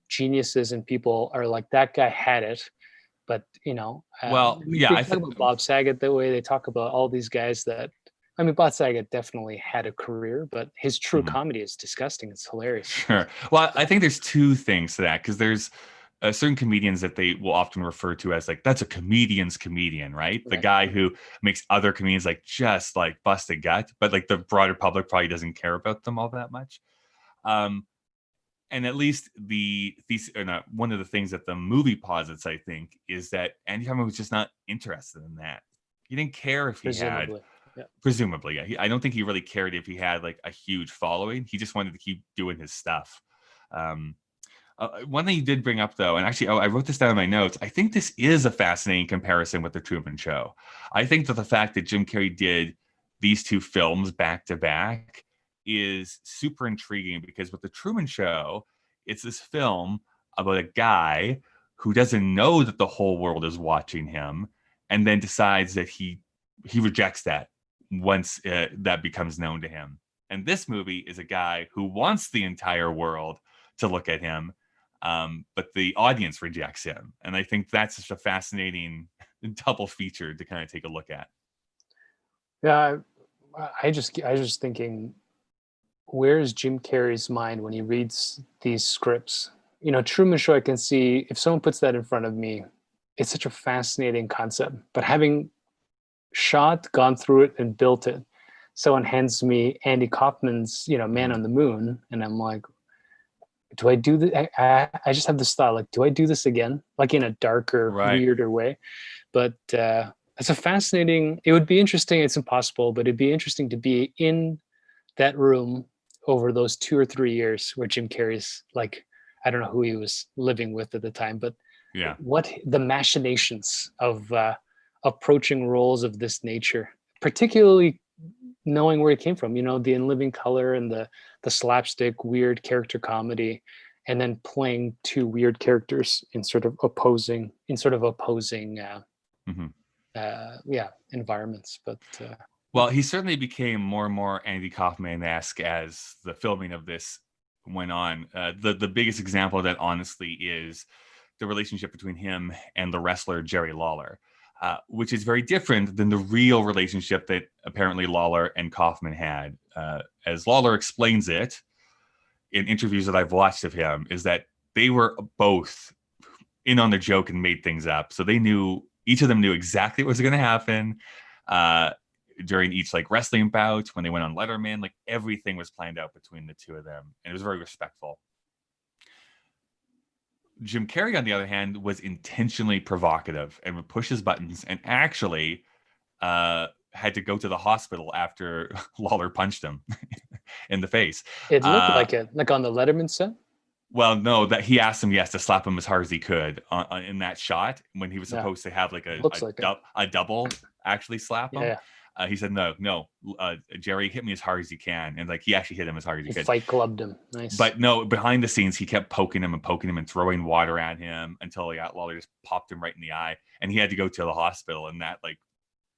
geniuses and people are like, that guy had it. But, you know, yeah, they talk about Bob Saget that way. They talk about all these guys that, I mean, Bob Saget definitely had a career, but his true comedy is disgusting. It's hilarious. Sure. Well, I think there's two things to that, because there's certain comedians that they will often refer to as like, that's a comedian's comedian, right? The guy who makes other comedians like just like bust a gut, but like the broader public probably doesn't care about them all that much. And at least one of the things that the movie posits, I think, is that Andy Kaufman was just not interested in that. He didn't care if he had. Presumably, yeah. I don't think he really cared if he had like a huge following. He just wanted to keep doing his stuff. One thing you did bring up, though, and actually, I wrote this down in my notes. I think this is a fascinating comparison with the Truman Show. I think that the fact that Jim Carrey did these two films back to back is super intriguing, because with the Truman Show, it's this film about a guy who doesn't know that the whole world is watching him, and then decides that he rejects that once that becomes known to him. And this movie is a guy who wants the entire world to look at him, but the audience rejects him. And I think that's just a fascinating double feature to kind of take a look at. Yeah, I just thinking, where is Jim Carrey's mind when he reads these scripts? Truman Show, I can see if someone puts that in front of me, it's such a fascinating concept. But having gone through it and built it, someone hands me Andy Kaufman's, Man on the Moon, and I'm like, do I do this? I just have this thought, like, do I do this again? Like in a darker, weirder way. But it's a fascinating, it would be interesting. It's impossible, but it'd be interesting to be in that room over those 2 or 3 years where Jim Carrey's like, I don't know who he was living with at the time, but what the machinations of approaching roles of this nature, particularly knowing where he came from, the In Living Color and the slapstick weird character comedy, and then playing two weird characters in sort of opposing environments. But well, he certainly became more and more Andy Kaufman-esque as the filming of this went on. The biggest example of that, honestly, is the relationship between him and the wrestler Jerry Lawler, which is very different than the real relationship that apparently Lawler and Kaufman had. As Lawler explains it in interviews that I've watched of him, is that they were both in on the joke and made things up. So each of them knew exactly what was going to happen during each like wrestling bout, when they went on Letterman. Like everything was planned out between the two of them, and it was very respectful. Jim Carrey, on the other hand, was intentionally provocative and would push his buttons, and actually had to go to the hospital after Lawler punched him in the face. It looked like it, like on the Letterman set. Well, no, that he asked him, to slap him as hard as he could in that shot when he was supposed to have like a double actually slap him. He said, no, Jerry, hit me as hard as you can. And like, he actually hit him as hard as he could. Fight clubbed him. Nice. But no, behind the scenes, he kept poking him and throwing water at him until Lawler just popped him right in the eye. And he had to go to the hospital, and that like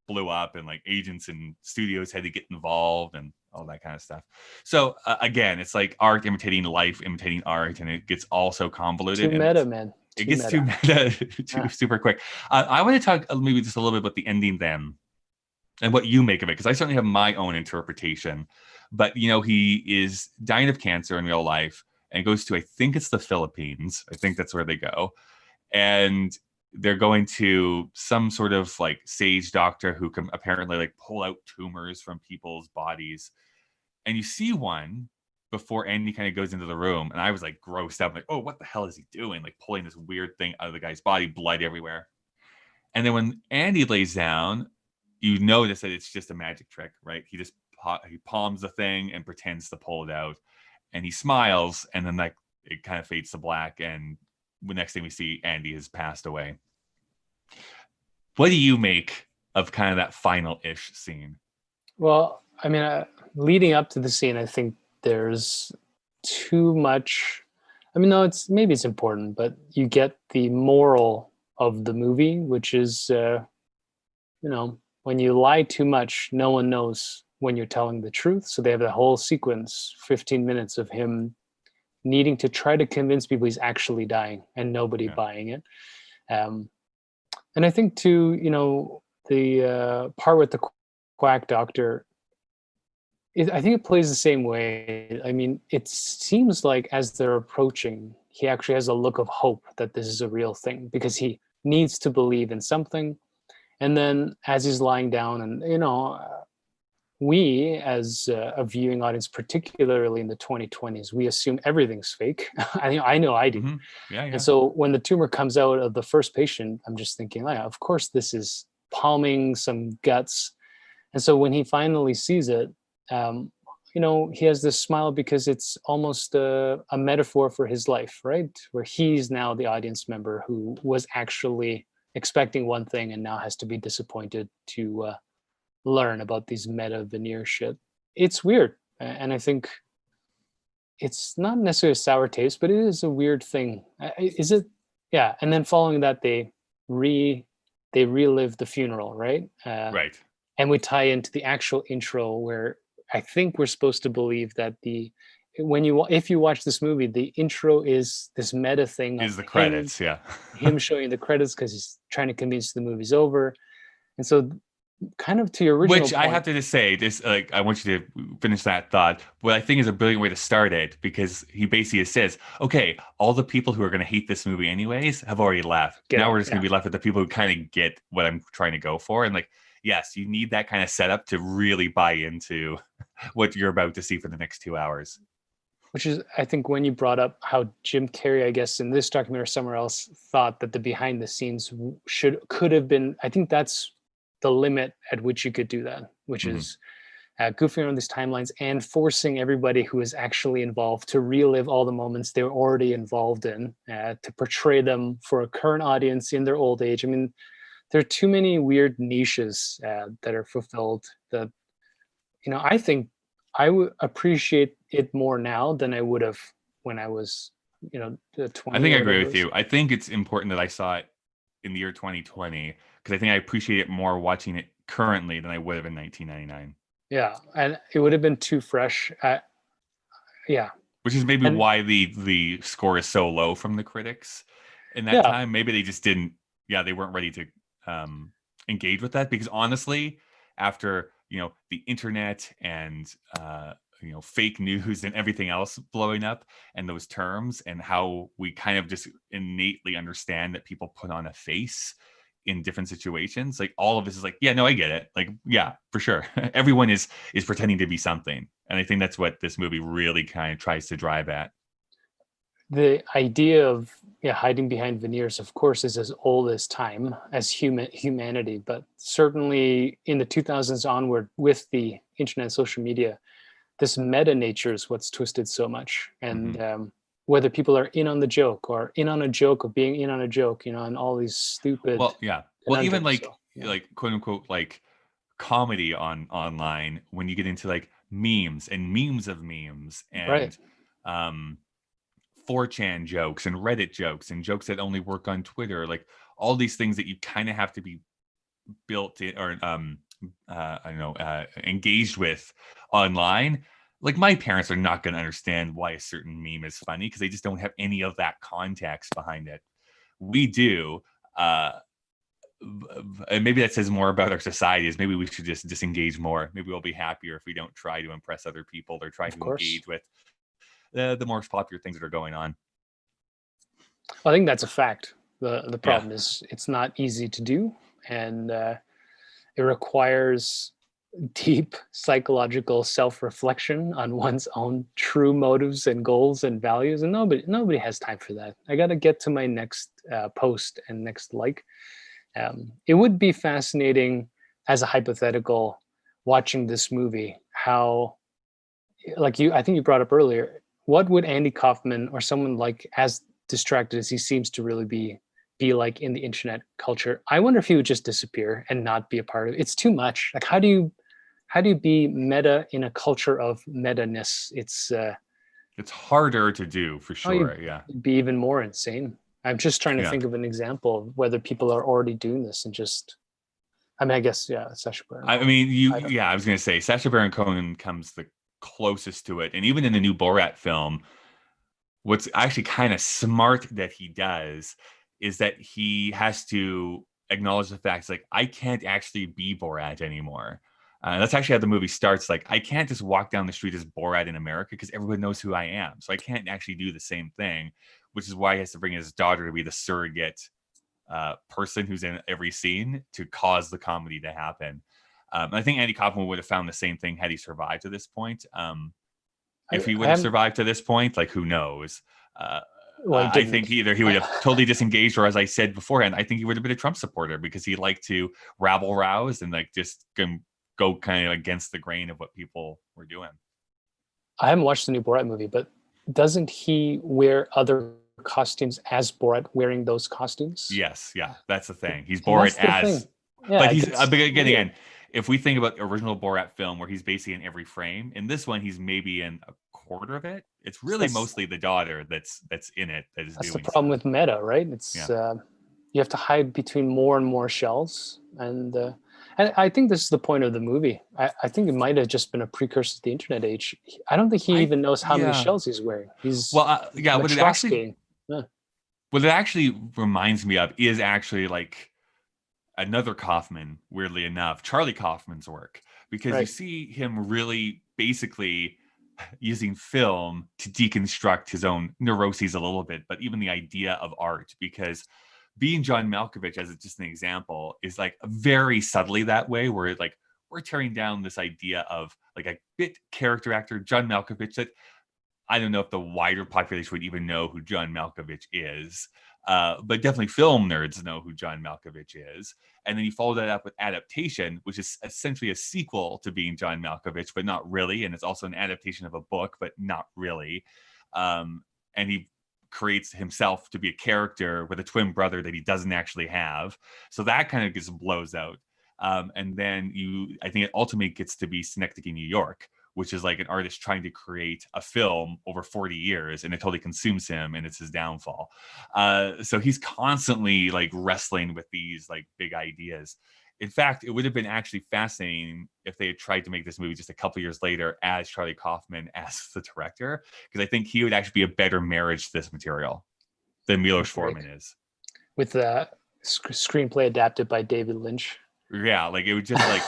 blew up, and like agents and studios had to get involved and all that kind of stuff. So again, it's like art imitating life, imitating art, and it gets all so convoluted. Too meta, man. It gets too meta, super quick. I want to talk maybe just a little bit about the ending then, and what you make of it, because I certainly have my own interpretation. But he is dying of cancer in real life, and goes to, I think it's the Philippines. I think that's where they go, and they're going to some sort of like sage doctor who can apparently like pull out tumors from people's bodies. And you see one before Andy kind of goes into the room, and I was like grossed out. I'm like, oh, what the hell is he doing? Like pulling this weird thing out of the guy's body, blood everywhere. And then when Andy lays down, you notice that it's just a magic trick, right? He just he palms the thing and pretends to pull it out, and he smiles, and then like it kind of fades to black, and the next thing we see, Andy has passed away. What do you make of kind of that final-ish scene? Well, I mean, leading up to the scene, I think there's too much. I mean, no, maybe it's important, but you get the moral of the movie, which is, when you lie too much, no one knows when you're telling the truth. So they have the whole sequence, 15 minutes of him needing to try to convince people he's actually dying and nobody buying it. And I think too, the part with the quack doctor, I think it plays the same way. I mean, it seems like as they're approaching, he actually has a look of hope that this is a real thing, because he needs to believe in something. And then as he's lying down, and we as a viewing audience, particularly in the 2020s, we assume everything's fake. I know I do. Mm-hmm. Yeah. And so when the tumor comes out of the first patient, I'm just thinking, of course this is palming some guts. And so when he finally sees it, he has this smile, because it's almost a metaphor for his life, right? Where he's now the audience member who was actually expecting one thing and now has to be disappointed to learn about these meta veneer shit. It's weird. And I think it's not necessarily a sour taste, but it is a weird thing. Is it? Yeah. And then following that, they relive the funeral, right? Right. And we tie into the actual intro, where I think we're supposed to believe that the if you watch this movie, the intro is this meta thing Is of the credits, yeah. him showing the credits because he's trying to convince the movie's over. And so kind of to your original Which point, I have to just say, this like I want you to finish that thought. What I think is a brilliant way to start it, because he basically says, okay, all the people who are going to hate this movie anyways have already left. Now we're just going to be left with the people who kind of get what I'm trying to go for. And like, yes, you need that kind of setup to really buy into what you're about to see for the next 2 hours. Which is, I think, when you brought up how Jim Carrey, I guess in this documentary or somewhere else, thought that the behind the scenes could have been, I think that's the limit at which you could do that, which is goofing around these timelines and forcing everybody who is actually involved to relive all the moments they were already involved in, to portray them for a current audience in their old age. I mean, there are too many weird niches that are fulfilled that, I think I would appreciate it more now than I would have when I was, the 20. I think I agree with you. I think it's important that I saw it in the year 2020, because I think I appreciate it more watching it currently than I would have in 1999. Yeah, and it would have been too fresh. Yeah, which is maybe why the score is so low from the critics in that time. Maybe they just didn't. Yeah, they weren't ready to engage with that, because honestly, after the internet and fake news and everything else blowing up, and those terms, and how we kind of just innately understand that people put on a face in different situations, like all of this is like, yeah, no, I get it. Like, yeah, for sure. Everyone is pretending to be something. And I think that's what this movie really kind of tries to drive at. The idea of hiding behind veneers, of course, is as old as time, as humanity, but certainly in the 2000s onward, with the internet and social media, this meta nature is what's twisted so much. And whether people are in on the joke or in on a joke of being in on a joke, and all these stupid. Well, yeah. Well, even like quote unquote like comedy online, when you get into like memes and memes of memes and 4chan jokes and Reddit jokes and jokes that only work on Twitter, like all these things that you kind of have to be built in, or I don't know, engaged with online. Like, my parents are not going to understand why a certain meme is funny, because they just don't have any of that context behind it. We do. And maybe that says more about our society, is maybe we should just disengage more. Maybe we'll be happier if we don't try to impress other people or try to engage with the more popular things that are going on. I think that's a fact. The problem is it's not easy to do, and it requires deep psychological self-reflection on one's own true motives and goals and values, and nobody has time for that. I got to get to my next post and next like. It would be fascinating, as a hypothetical, watching this movie, how, like I think you brought up earlier, what would Andy Kaufman or someone like as distracted as he seems to really be like in the internet culture? I wonder if he would just disappear and not be a part of it. It's too much. Like, how do you be meta in a culture of meta-ness? It's harder to do, for sure. It'd be even more insane. I'm just trying to think of an example of whether people are already doing this and just, I guess, Sacha Baron Cohen. I mean, I was going to say Sacha Baron Cohen comes the closest to it. And even in the new Borat film, what's actually kind of smart that he does is that he has to acknowledge the fact, like, I can't actually be Borat anymore. That's actually how the movie starts. Like, I can't just walk down the street as Borat in America, because everyone knows who I am. So I can't actually do the same thing, which is why he has to bring his daughter to be the surrogate person who's in every scene to cause the comedy to happen. I think Andy Kaufman would have found the same thing had he survived to this point. If he would have survived to this point, like, who knows? I think either he would have totally disengaged, or, as I said beforehand, I think he would have been a Trump supporter, because he liked to rabble rouse and like just go kind of against the grain of what people were doing. I haven't watched the new Borat movie, but doesn't he wear other costumes as Borat, wearing those costumes? Yes, yeah, that's the thing. He's Borat as, but he's again. If we think about the original Borat film, where he's basically in every frame, in this one he's maybe in a quarter of it. It's really mostly the daughter that's in it that is doing. That's the problem with meta, right? It's you have to hide between more and more shells, and And I think this is the point of the movie. I think it might have just been a precursor to the internet age. I don't think he even knows how many Yeah. shells he's wearing. He's Well, yeah. What it actually reminds me of is actually like another Kaufman, weirdly enough, Charlie Kaufman's work, because you right. see him really basically using film to deconstruct his own neuroses a little bit, but even the idea of art, because being John Malkovich, as just an example, is like very subtly that way, where like we're tearing down this idea of like a bit character actor, John Malkovich, that I don't know if the wider population would even know who John Malkovich is, but definitely film nerds know who John Malkovich is. And then you follow that up with Adaptation, which is essentially a sequel to Being John Malkovich, but not really. And it's also an adaptation of a book, but not really. And he creates himself to be a character with a twin brother that he doesn't actually have. So that kind of just blows out. And then I think it ultimately gets to be Synecdoche, New York, which is like an artist trying to create a film over 40 years, and it totally consumes him, and it's his downfall. So he's constantly like wrestling with these like big ideas. In fact, it would have been actually fascinating if they had tried to make this movie just a couple years later as Charlie Kaufman as the director, because I think he would actually be a better marriage to this material than Milos Forman is. With the screenplay adapted by David Lynch. Yeah, like it would just like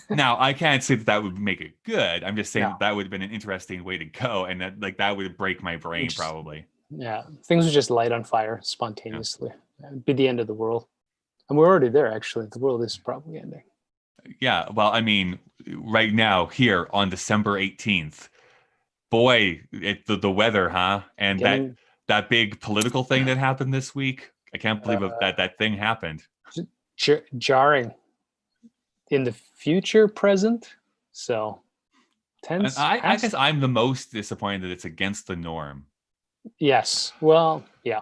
now I can't say that would make it good. I'm just saying that would have been an interesting way to go, and that would break my brain probably. Yeah, things would just light on fire spontaneously. Yeah. It'd be the end of the world, and we're already there. Actually, the world is probably ending. Yeah, well, I mean, right now here on December 18th, boy, the weather, huh? And that big political thing that happened this week. I can't believe that thing happened. Jarring. In the future, present, so tense. I guess I'm the most disappointed that it's against the norm. Yes, well, yeah,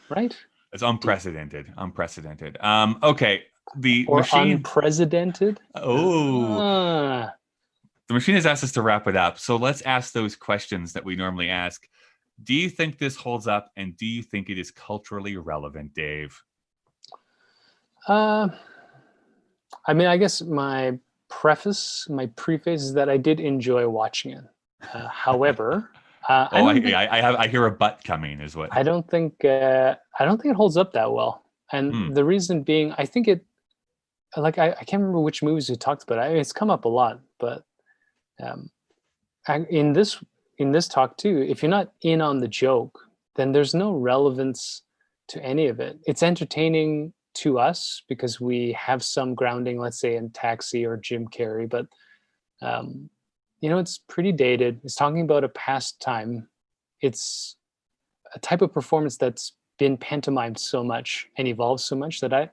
right. It's unprecedented. Okay, the or machine unprecedented. The machine has asked us to wrap it up, so let's ask those questions that we normally ask. Do you think this holds up, and do you think it is culturally relevant, Dave? I mean, I guess my preface is that I did enjoy watching it. However, I hear a but coming. Is what I don't think it holds up that well, and the reason being, I think it. Like I can't remember which movies we talked about. It's come up a lot, but in this talk too, if you're not in on the joke, then there's no relevance to any of it. It's entertaining to us because we have some grounding, let's say in Taxi or Jim Carrey, but it's pretty dated. It's talking about a past time. It's a type of performance that's been pantomimed so much and evolved so much that I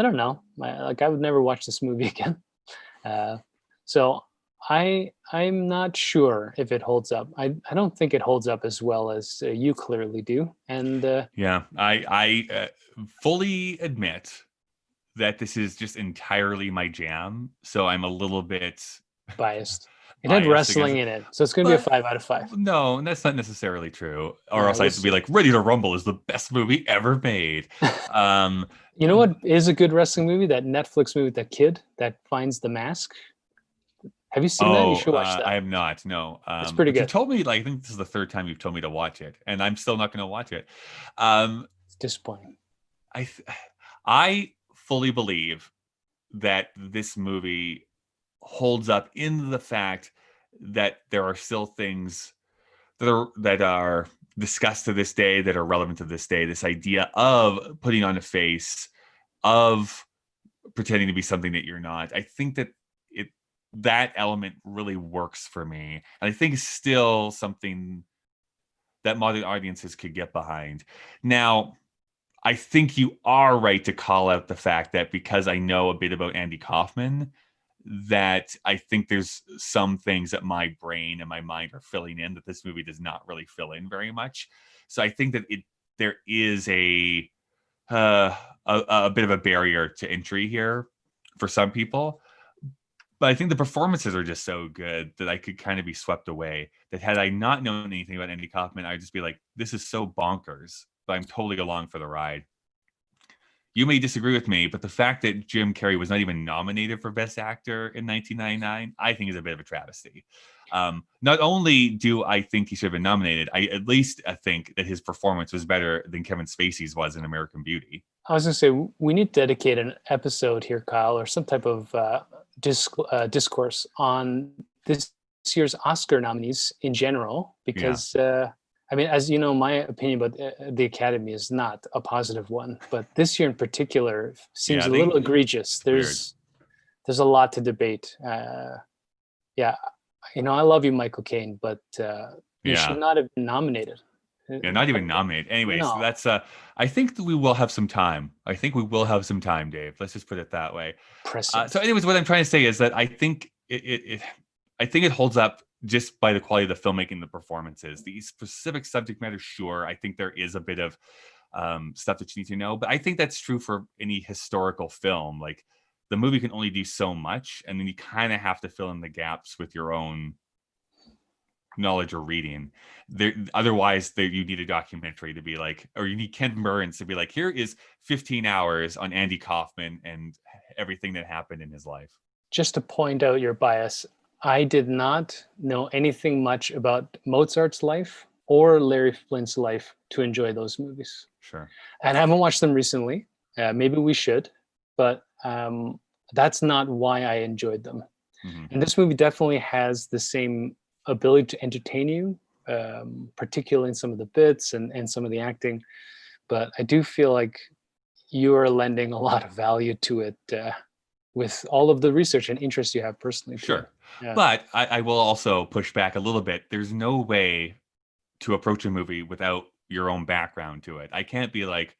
don't know. I would never watch this movie again. So I'm not sure if it holds up. I don't think it holds up as well as you clearly do. And I fully admit that this is just entirely my jam. So I'm a little bit biased. It had wrestling in it, so it's going to be a 5 out of 5. No, that's not necessarily true. Or else I'd be like, Ready to Rumble is the best movie ever made. You know what is a good wrestling movie? That Netflix movie with that kid that finds the mask. Have you seen that? You should watch that. I have not. No, it's pretty good. You told me, I think this is the third time you've told me to watch it, and I'm still not going to watch it. It's disappointing. I fully believe that this movie holds up in the fact that there are still things that are discussed to this day that are relevant to this day. This idea of putting on a face, of pretending to be something that you're not. I think that element really works for me, and I think it's still something that modern audiences could get behind. Now, I think you are right to call out the fact that because I know a bit about Andy Kaufman, that I think there's some things that my brain and my mind are filling in that this movie does not really fill in very much. So I think that there is a bit of a barrier to entry here for some people. But I think the performances are just so good that I could kind of be swept away. That had I not known anything about Andy Kaufman, I'd just be like, this is so bonkers. But I'm totally along for the ride. you may disagree with me, but the fact that Jim Carrey was not even nominated for Best Actor in 1999, I think is a bit of a travesty. Not only do I think he should have been nominated, I at least think that his performance was better than Kevin Spacey's was in American Beauty. I was going to say, we need to dedicate an episode here, Kyle, or some type of discourse on this year's Oscar nominees in general, because I mean, as you know, my opinion about the Academy is not a positive one, but this year in particular seems a little egregious. There's a lot to debate. Yeah, you know, I love you, Michael Caine, but you should not have been nominated. Yeah, not even nominated. Anyways, No. that's I think that we will have some time. I think we will have some time, Dave. Let's just put it that way. So anyways, what I'm trying to say is that I think it holds up just by the quality of the filmmaking, the performances, the specific subject matter. Sure, I think there is a bit of stuff that you need to know, but I think that's true for any historical film. Like, the movie can only do so much, and then you kind of have to fill in the gaps with your own knowledge or reading. Otherwise, you need a documentary to be like, or you need Ken Burns to be like, here is 15 hours on Andy Kaufman and everything that happened in his life. Just to point out your bias, I did not know anything much about Mozart's life or Larry Flint's life to enjoy those movies. Sure. And I haven't watched them recently. Maybe we should, but that's not why I enjoyed them. Mm-hmm. And this movie definitely has the same ability to entertain you, particularly in some of the bits and some of the acting. But I do feel like you are lending a lot of value to it with all of the research and interest you have personally. Sure. Yeah. But I will also push back a little bit. There's no way to approach a movie without your own background to it. I can't be like,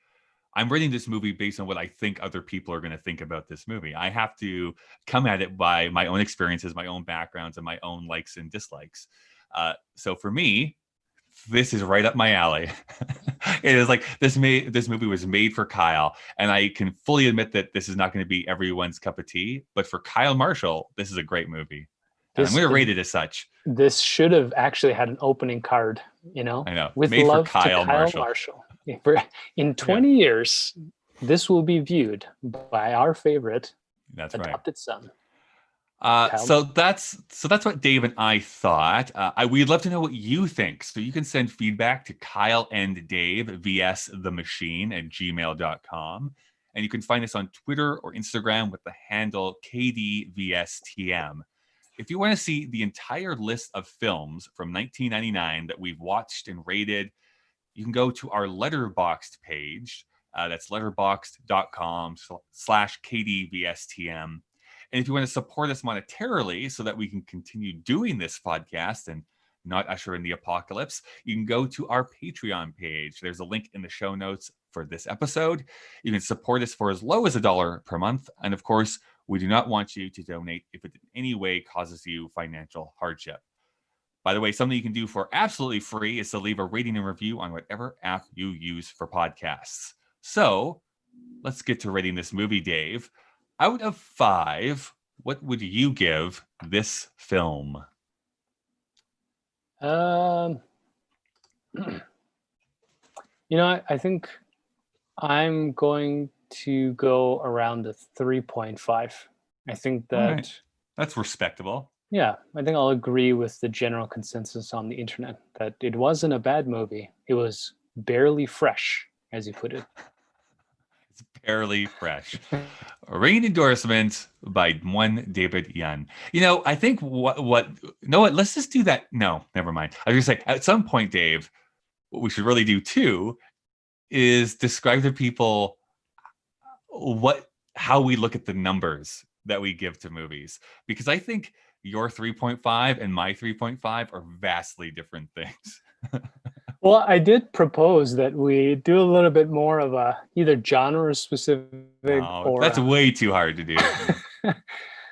I'm rating this movie based on what I think other people are going to think about this movie. I have to come at it by my own experiences, my own backgrounds, and my own likes and dislikes. So for me, this is right up my alley. It is like this movie was made for Kyle, and I can fully admit that this is not going to be everyone's cup of tea. But for Kyle Marshall, this is a great movie. And I'm going to rate it as such. This should have actually had an opening card, you know? I know. With made love for Kyle to Kyle Marshall. In 20 years, this will be viewed by our favorite adopted son. So that's what Dave and I thought. We'd love to know what you think. So you can send feedback to kyleanddavevsthemachine@gmail.com. And you can find us on Twitter or Instagram with the handle KDVSTM. If you want to see the entire list of films from 1999 that we've watched and rated, you can go to our Letterboxd page. That's letterboxd.com/KDVSTM. And if you want to support us monetarily so that we can continue doing this podcast and not usher in the apocalypse, you can go to our Patreon page. There's a link in the show notes for this episode. You can support us for as low as $1 per month. And of course, we do not want you to donate if it in any way causes you financial hardship. By the way, something you can do for absolutely free is to leave a rating and review on whatever app you use for podcasts. So let's get to rating this movie, Dave. Out of 5, what would you give this film? You know, I think I'm going to go around the 3.5. I think that... Right. That's respectable. Yeah, I think I'll agree with the general consensus on the internet that it wasn't a bad movie. It was barely fresh, as you put it. It's barely fresh. A ringing endorsement by one David Yun. You know, I think let's just do that. No, never mind. I was going to say, at some point, Dave, what we should really do too is describe to people how we look at the numbers that we give to movies. Because I think your 3.5 and my 3.5 are vastly different things. Well, I did propose that we do a little bit more of a either genre specific or... That's way too hard to do.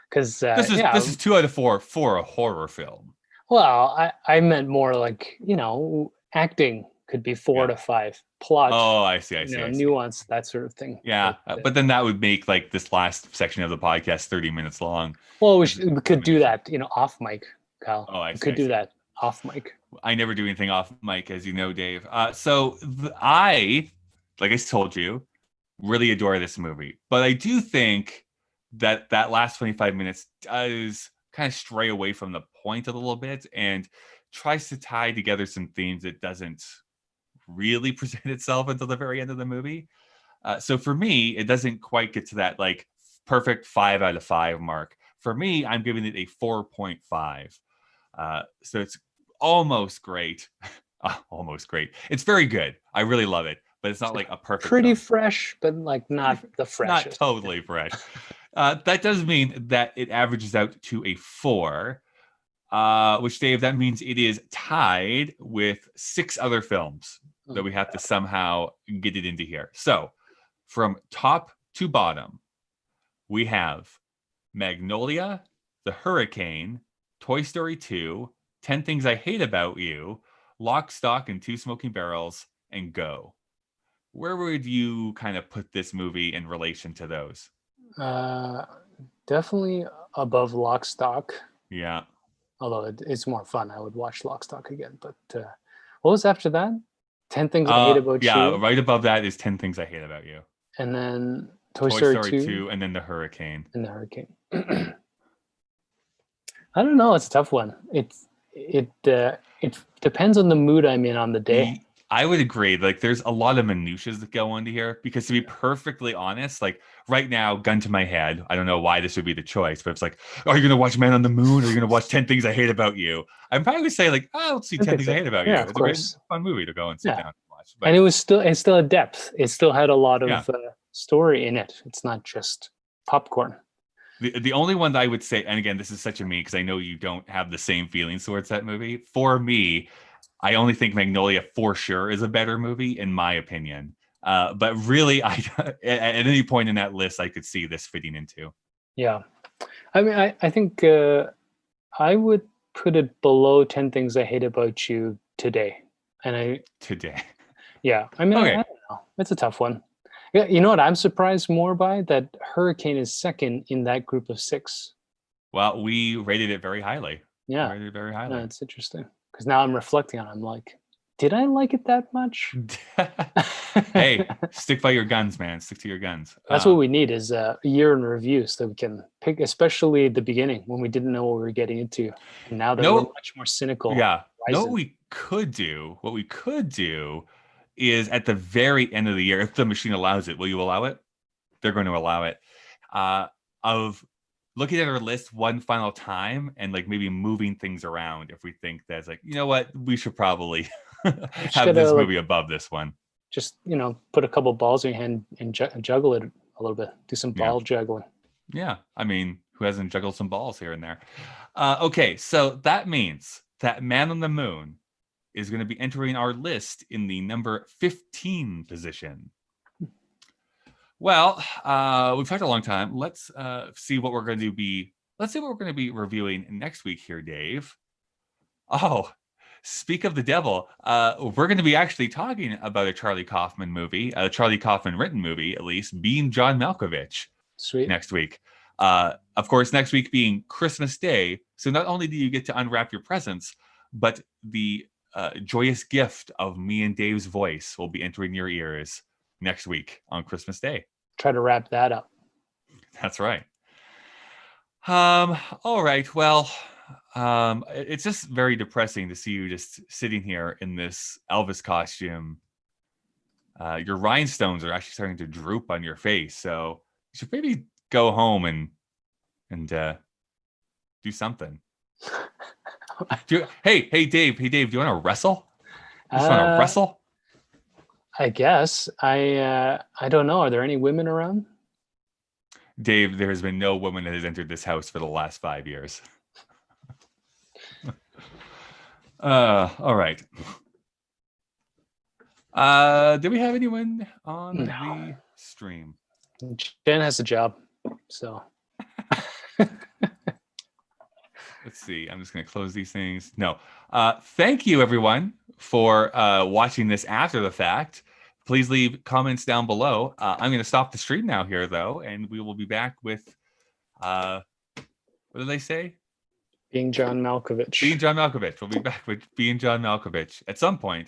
Because this is 2 out of 4 for a horror film. Well, I meant more like, you know, acting could be 4 to 5. Plot. Oh, I see. Nuance, that sort of thing. Yeah, but then that would make like this last section of the podcast 30 minutes long. Well, we could do that, you know, off mic, Kyle. Oh, I see. We could do that off mic. I never do anything off mic, as you know, Dave. So I, like I told you, Really adore this movie. But I do think that last 25 minutes does kind of stray away from the point a little bit and tries to tie together some themes that doesn't really present itself until the very end of the movie. So for me, it doesn't quite get to that like perfect 5 out of 5 mark. For me, I'm giving it a 4.5. So it's almost great. Almost great. It's very good. I really love it, but it's not like a perfect Pretty film. fresh, but like not the Not freshest. totally fresh. That does mean that it averages out to a 4, which, Dave, that means it is tied with 6 other films that we have to somehow get it into here. So from top to bottom, we have Magnolia, The Hurricane, Toy Story 2, 10 Things I Hate About You, Lock, Stock, and Two Smoking Barrels, and Go. Where would you kind of put this movie in relation to those? Definitely above Lock, Stock. Yeah. Although it's more fun. I would watch Lock, Stock again. But what was after that? 10 Things I Hate About yeah, You. right above that is 10 Things I Hate About You. And then Toy Story 2. And then The Hurricane. And The Hurricane. I don't know. It's a tough one. It depends on the mood I'm in on the day. I would agree. Like, there's a lot of minutiae that go into here because, to be perfectly honest, like right now, gun to my head, I don't know why this would be the choice, but it's like, are you going to watch Man on the Moon? Or are you going to watch 10 Things I Hate About You? I'm probably going to say like, oh, let's see 10 Things I Hate About You. Of course. It's a fun movie to go and sit down and watch. But, and it still had depth. It still had a lot of story in it. It's not just popcorn. The only one that I would say, and again, this is such a me because I know you don't have the same feelings towards that movie. For me, I only think Magnolia for sure is a better movie, in my opinion. But really, at any point in that list, I could see this fitting into. Yeah. I mean, I think I would put it below 10 Things I Hate About You today. Today. Yeah. I mean, I don't know. It's a tough one. Yeah, you know what I'm surprised more by? That Hurricane is second in that group of 6. Well, we rated it very highly. Yeah. Rated it very highly. No, it's interesting. Because now I'm reflecting on it. I'm like, did I like it that much? Hey, stick by your guns, man. Stick to your guns. That's what we need is a year in review so that we can pick, especially at the beginning when we didn't know what we were getting into. And now that we're much more cynical. Yeah. No, what we could do is at the very end of the year, if the machine allows it, will you allow it? They're going to allow it. Of looking at our list one final time and like maybe moving things around if we think that's like, you know what, we should probably have this movie above this one. Just, put a couple balls in your hand and juggle it a little bit. Do some ball juggling. Yeah. I mean, who hasn't juggled some balls here and there? Okay. So that means that Man on the Moon is going to be entering our list in the number 15 position. Well, we've talked a long time. Let's see what we're going to be. Let's see what we're going to be reviewing next week here, Dave. Oh, speak of the devil. We're going to be actually talking about a Charlie Kaufman movie, a Charlie Kaufman written movie, at least, being John Malkovich. Sweet. Next week. Of course, next week being Christmas Day. So not only do you get to unwrap your presents, but the joyous gift of me and Dave's voice will be entering your ears next week on Christmas Day. Try to wrap that up. That's right. All right. Well, it's just very depressing to see you just sitting here in this Elvis costume. Your rhinestones are actually starting to droop on your face, so you should maybe go home and do something. Hey, Dave. Do you want to wrestle? You just want to wrestle? I guess. I don't know. Are there any women around? Dave, there has been no woman that has entered this house for the last 5 years. All right. Do we have anyone on the stream? Jen has a job, so. Let's see. I'm just going to close these things. No. Thank you, everyone, for watching this after the fact. Please leave comments down below. I'm going to stop the stream now here, though, and we will be back with, what did they say? Being John Malkovich. Being John Malkovich. We'll be back with Being John Malkovich at some point